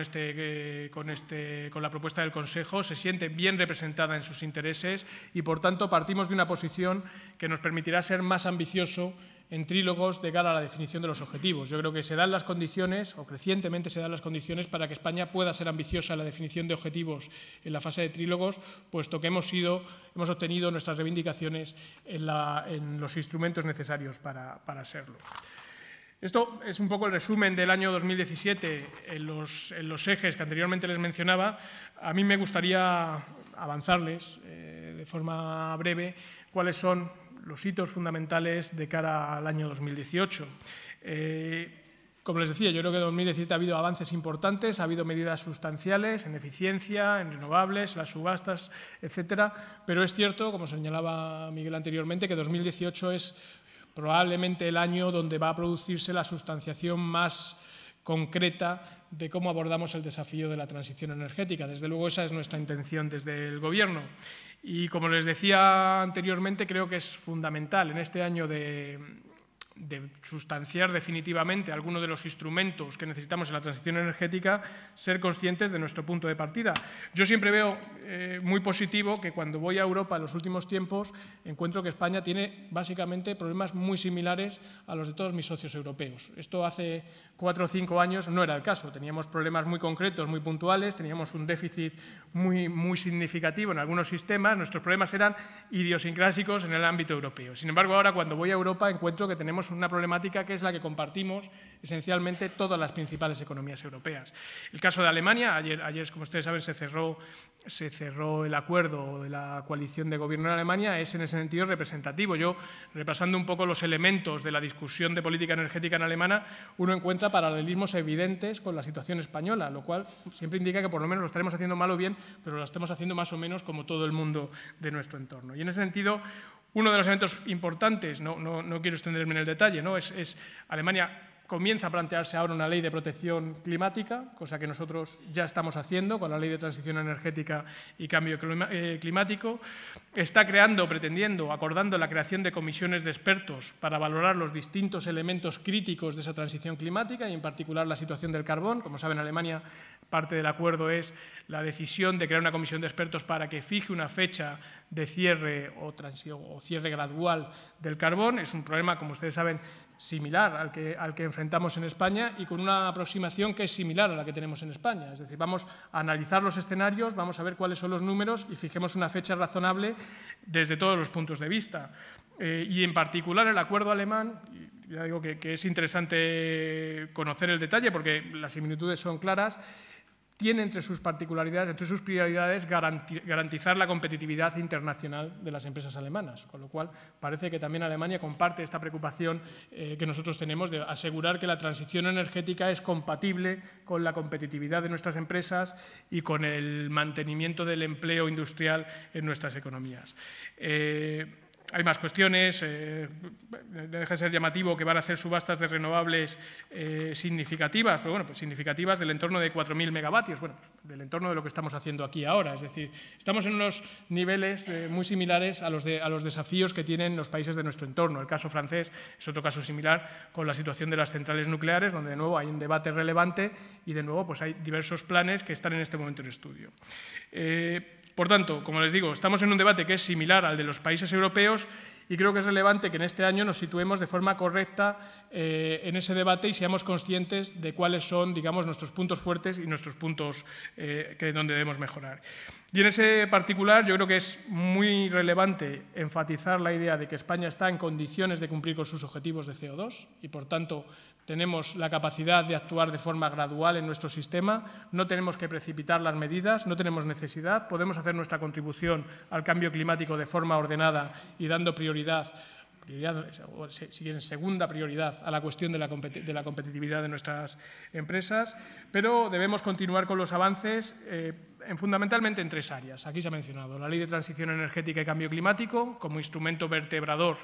Speaker 2: la propuesta del Consejo, se siente bien representada en sus intereses y, por tanto, partimos de una posición que nos permitirá ser más ambicioso en trílogos de cara a la definición de los objetivos. Yo creo que se dan las condiciones, o crecientemente se dan las condiciones, para que España pueda ser ambiciosa en la definición de objetivos en la fase de trílogos, puesto que hemos obtenido nuestras reivindicaciones en los instrumentos necesarios para serlo. Esto es un poco el resumen del año 2017 en los ejes que anteriormente les mencionaba. A mí me gustaría avanzarles de forma breve cuáles son los hitos fundamentales de cara al año 2018. Como les decía, yo creo que en 2017 ha habido avances importantes, ha habido medidas sustanciales en eficiencia, en renovables, las subastas, etcétera, pero es cierto, como señalaba Miguel anteriormente, que 2018 es probablemente el año donde va a producirse la sustanciación más concreta de cómo abordamos el desafío de la transición energética. Desde luego, esa es nuestra intención desde el Gobierno. Y como les decía anteriormente, creo que es fundamental en este año de sustanciar definitivamente algunos de los instrumentos que necesitamos en la transición energética, ser conscientes de nuestro punto de partida. Yo siempre veo muy positivo que cuando voy a Europa en los últimos tiempos encuentro que España tiene básicamente problemas muy similares a los de todos mis socios europeos. Esto hace 4 o 5 años no era el caso. Teníamos problemas muy concretos, muy puntuales, teníamos un déficit muy significativo en algunos sistemas. Nuestros problemas eran idiosincrásicos en el ámbito europeo. Sin embargo, ahora cuando voy a Europa encuentro que tenemos una problemática que es la que compartimos esencialmente todas las principales economías europeas. El caso de Alemania, ayer como ustedes saben, se cerró el acuerdo de la coalición de gobierno en Alemania, es en ese sentido representativo. Yo, repasando un poco los elementos de la discusión de política energética en Alemania, uno encuentra paralelismos evidentes con la situación española, lo cual siempre indica que por lo menos lo estaremos haciendo mal o bien, pero lo estamos haciendo más o menos como todo el mundo de nuestro entorno. Y en ese sentido, uno de los elementos importantes, no quiero extenderme en el detalle, ¿no? es Alemania comienza a plantearse ahora una ley de protección climática, cosa que nosotros ya estamos haciendo con la Ley de Transición Energética y Cambio Climático. Está pretendiendo, acordando la creación de comisiones de expertos para valorar los distintos elementos críticos de esa transición climática y en particular la situación del carbón. Como saben, Alemania, parte del acuerdo es la decisión de crear una comisión de expertos para que fije una fecha de cierre o cierre gradual del carbón. Es un problema, como ustedes saben, similar al que enfrentamos en España y con una aproximación que es similar a la que tenemos en España. Es decir, vamos a analizar los escenarios, vamos a ver cuáles son los números y fijemos una fecha razonable desde todos los puntos de vista. Y en particular el acuerdo alemán, ya digo que es interesante conocer el detalle porque las similitudes son claras, tiene entre sus particularidades, entre sus prioridades, garantizar la competitividad internacional de las empresas alemanas, con lo cual parece que también Alemania comparte esta preocupación que nosotros tenemos de asegurar que la transición energética es compatible con la competitividad de nuestras empresas y con el mantenimiento del empleo industrial en nuestras economías. Hay más cuestiones, deja de ser llamativo que van a hacer subastas de renovables significativas, pero bueno, pues significativas del entorno de 4.000 megavatios, bueno, pues del entorno de lo que estamos haciendo aquí ahora. Es decir, estamos en unos niveles muy similares a los desafíos que tienen los países de nuestro entorno. El caso francés es otro caso similar con la situación de las centrales nucleares, donde de nuevo hay un debate relevante y de nuevo pues hay diversos planes que están en este momento en estudio. Por tanto, como les digo, estamos en un debate que es similar al de los países europeos y creo que es relevante que en este año nos situemos de forma correcta en ese debate y seamos conscientes de cuáles son, digamos, nuestros puntos fuertes y nuestros puntos donde debemos mejorar. Y en ese particular yo creo que es muy relevante enfatizar la idea de que España está en condiciones de cumplir con sus objetivos de CO2 y, por tanto, tenemos la capacidad de actuar de forma gradual en nuestro sistema, no tenemos que precipitar las medidas, no tenemos necesidad, podemos hacer nuestra contribución al cambio climático de forma ordenada y dando prioridad, o si quieren, segunda prioridad a la cuestión de la competitividad de nuestras empresas, pero debemos continuar con los avances fundamentalmente en 3 áreas. Aquí se ha mencionado la Ley de Transición Energética y Cambio Climático como instrumento vertebrador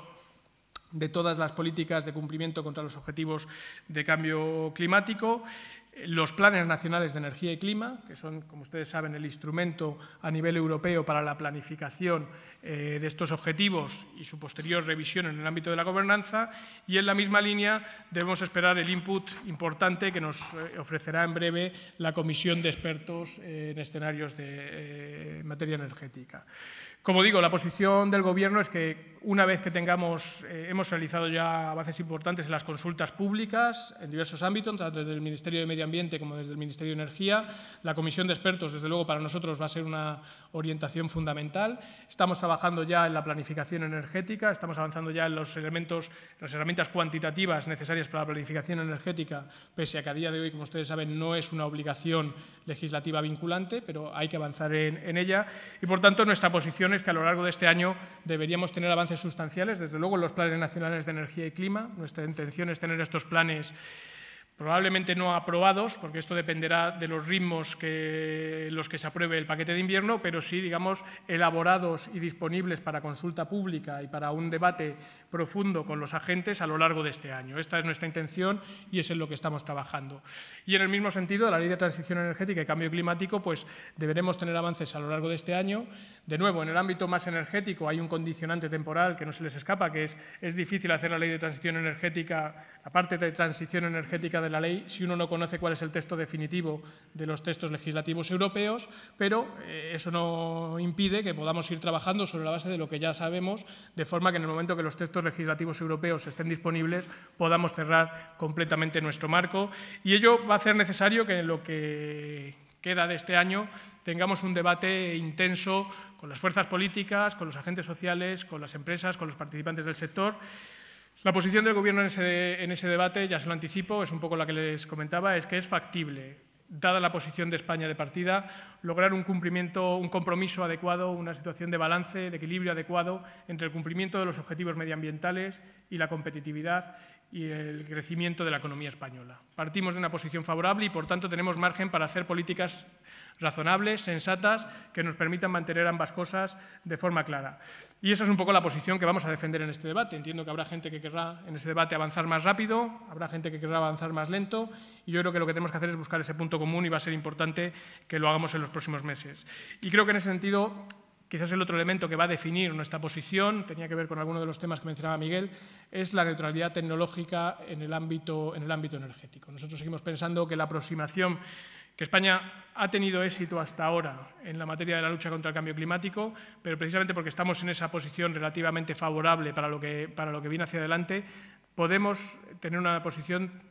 Speaker 2: de todas las políticas de cumplimiento contra los objetivos de cambio climático, los planes nacionales de energía y clima, que son, como ustedes saben, el instrumento a nivel europeo para la planificación de estos objetivos y su posterior revisión en el ámbito de la gobernanza, y en la misma línea debemos esperar el input importante que nos ofrecerá en breve la Comisión de Expertos en escenarios de materia energética. Como digo, la posición del Gobierno es que una vez que hemos realizado ya avances importantes en las consultas públicas en diversos ámbitos, tanto desde el Ministerio de Medio Ambiente como desde el Ministerio de Energía, la Comisión de Expertos, desde luego, para nosotros va a ser una orientación fundamental. Estamos trabajando ya en la planificación energética, estamos avanzando ya en las herramientas cuantitativas necesarias para la planificación energética, pese a que a día de hoy, como ustedes saben, no es una obligación legislativa vinculante, pero hay que avanzar en ella. Y, por tanto, nuestra posición es que a lo largo de este año deberíamos tener avances sustanciales, desde luego en los planes nacionales de energía y clima. Nuestra intención es tener estos planes probablemente no aprobados, porque esto dependerá de los ritmos los que se apruebe el paquete de invierno, pero sí, digamos, elaborados y disponibles para consulta pública y para un debate profundo con los agentes a lo largo de este año. Esta es nuestra intención y es en lo que estamos trabajando. Y en el mismo sentido, la Ley de Transición Energética y Cambio Climático, pues deberemos tener avances a lo largo de este año. De nuevo, en el ámbito más energético hay un condicionante temporal que no se les escapa, que es difícil hacer la Ley de Transición Energética, la parte de transición energética de la ley, si uno no conoce cuál es el texto definitivo de los textos legislativos europeos, pero eso no impide que podamos ir trabajando sobre la base de lo que ya sabemos, de forma que en el momento que los textos legislativos europeos estén disponibles podamos cerrar completamente nuestro marco, y ello va a hacer necesario que en lo que queda de este año tengamos un debate intenso con las fuerzas políticas, con los agentes sociales, con las empresas, con los participantes del sector. La posición del Gobierno en ese debate, ya se lo anticipo, es un poco la que les comentaba, es que es factible, dada la posición de España de partida, lograr un compromiso adecuado, una situación de balance, de equilibrio adecuado entre el cumplimiento de los objetivos medioambientales y la competitividad y el crecimiento de la economía española. Partimos de una posición favorable y, por tanto, tenemos margen para hacer políticas razonables, sensatas, que nos permitan mantener ambas cosas de forma clara. Y esa es un poco la posición que vamos a defender en este debate. Entiendo que habrá gente que querrá en ese debate avanzar más rápido, habrá gente que querrá avanzar más lento, y yo creo que lo que tenemos que hacer es buscar ese punto común y va a ser importante que lo hagamos en los próximos meses. Y creo que en ese sentido, quizás el otro elemento que va a definir nuestra posición, tenía que ver con alguno de los temas que mencionaba Miguel, es la neutralidad tecnológica en el ámbito energético. Nosotros seguimos pensando que la aproximación que España ha tenido éxito hasta ahora en la materia de la lucha contra el cambio climático, pero precisamente porque estamos en esa posición relativamente favorable para lo que viene hacia adelante, podemos tener una posición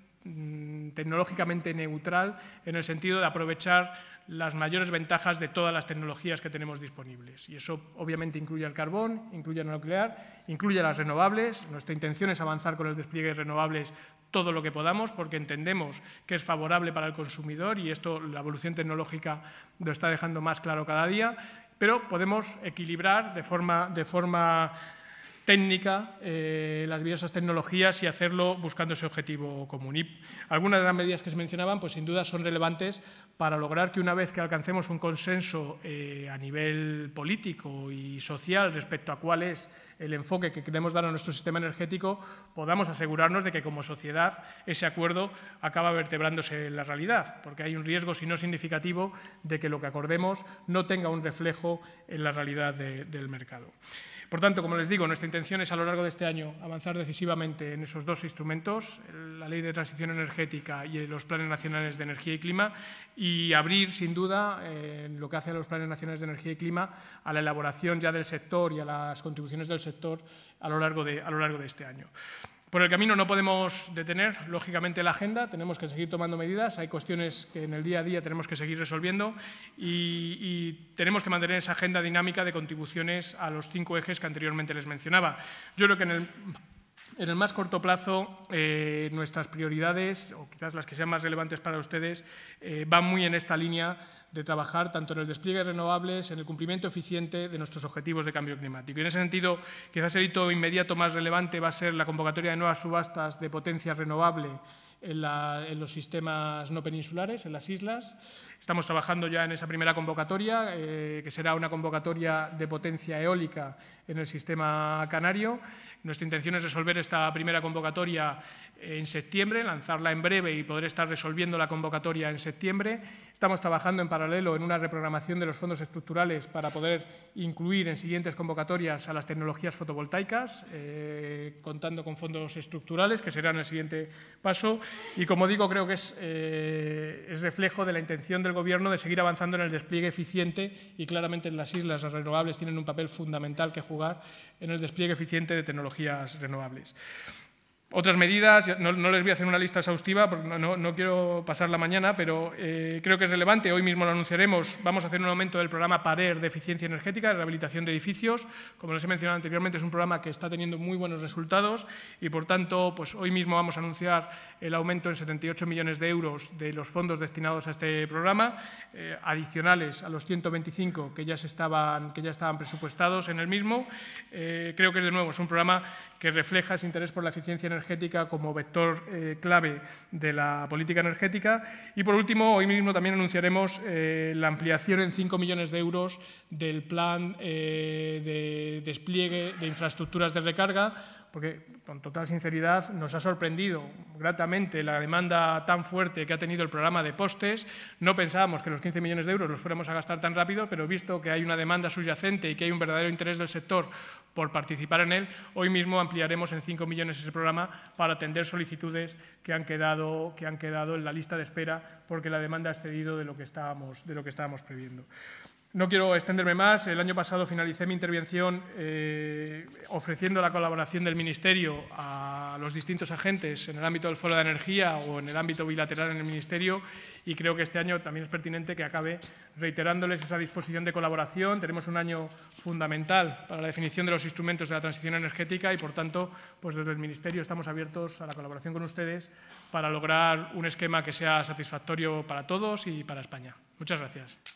Speaker 2: tecnológicamente neutral en el sentido de aprovechar las mayores ventajas de todas las tecnologías que tenemos disponibles. Y eso obviamente incluye el carbón, incluye el nuclear, incluye las renovables. Nuestra intención es avanzar con el despliegue de renovables todo lo que podamos, porque entendemos que es favorable para el consumidor y esto la evolución tecnológica lo está dejando más claro cada día, pero podemos equilibrar de forma técnica las diversas tecnologías y hacerlo buscando ese objetivo común. Y algunas de las medidas que se mencionaban, pues sin duda son relevantes para lograr que una vez que alcancemos un consenso a nivel político y social respecto a cuál es el enfoque que queremos dar a nuestro sistema energético, podamos asegurarnos de que como sociedad ese acuerdo acaba vertebrándose en la realidad, porque hay un riesgo, si no significativo, de que lo que acordemos no tenga un reflejo en la realidad del mercado. Por tanto, como les digo, nuestra intención es a lo largo de este año avanzar decisivamente en esos dos instrumentos, la Ley de Transición Energética y los Planes Nacionales de Energía y Clima, y abrir, sin duda, en lo que hace a los Planes Nacionales de Energía y Clima, a la elaboración ya del sector y a las contribuciones del sector a lo largo de este año. Por el camino no podemos detener, lógicamente, la agenda, tenemos que seguir tomando medidas, hay cuestiones que en el día a día tenemos que seguir resolviendo y tenemos que mantener esa agenda dinámica de contribuciones a los 5 ejes que anteriormente les mencionaba. Yo creo que en el más corto plazo nuestras prioridades, o quizás las que sean más relevantes para ustedes, van muy en esta línea de trabajar tanto en el despliegue de renovables, en el cumplimiento eficiente de nuestros objetivos de cambio climático. Y en ese sentido, quizás el hito inmediato más relevante va a ser la convocatoria de nuevas subastas de potencia renovable en los sistemas no peninsulares, en las islas. Estamos trabajando ya en esa primera convocatoria, que será una convocatoria de potencia eólica en el sistema canario, Nuestra intención es resolver esta primera convocatoria en septiembre, lanzarla en breve y poder estar resolviendo la convocatoria en septiembre. Estamos trabajando en paralelo en una reprogramación de los fondos estructurales para poder incluir en siguientes convocatorias a las tecnologías fotovoltaicas, contando con fondos estructurales, que serán el siguiente paso. Y, como digo, creo que es reflejo de la intención del Gobierno de seguir avanzando en el despliegue eficiente, y claramente en las islas las renovables tienen un papel fundamental que jugar en el despliegue eficiente de tecnologías renovables. Otras medidas, no les voy a hacer una lista exhaustiva porque no quiero pasar la mañana, pero creo que es relevante. Hoy mismo lo anunciaremos. Vamos a hacer un aumento del programa PARER de eficiencia energética, de rehabilitación de edificios. Como les he mencionado anteriormente, es un programa que está teniendo muy buenos resultados y, por tanto, pues hoy mismo vamos a anunciar el aumento en 78 millones de euros de los fondos destinados a este programa, adicionales a los 125 que ya estaban presupuestados en el mismo. Creo que, de nuevo, es un programa que refleja ese interés por la eficiencia energética como vector clave de la política energética. Y, por último, hoy mismo también anunciaremos la ampliación en 5 millones de euros del plan de despliegue de infraestructuras de recarga, porque, con total sinceridad, nos ha sorprendido gratamente la demanda tan fuerte que ha tenido el programa de postes. No pensábamos que los 15 millones de euros los fuéramos a gastar tan rápido, pero visto que hay una demanda subyacente y que hay un verdadero interés del sector por participar en él, hoy mismo ampliaremos en 5 millones ese programa para atender solicitudes que han quedado en la lista de espera porque la demanda ha excedido de lo que estábamos previendo. No quiero extenderme más. El año pasado finalicé mi intervención ofreciendo la colaboración del Ministerio a los distintos agentes en el ámbito del Foro de Energía o en el ámbito bilateral en el Ministerio, y creo que este año también es pertinente que acabe reiterándoles esa disposición de colaboración. Tenemos un año fundamental para la definición de los instrumentos de la transición energética y, por tanto, pues desde el Ministerio estamos abiertos a la colaboración con ustedes para lograr un esquema que sea satisfactorio para todos y para España. Muchas gracias.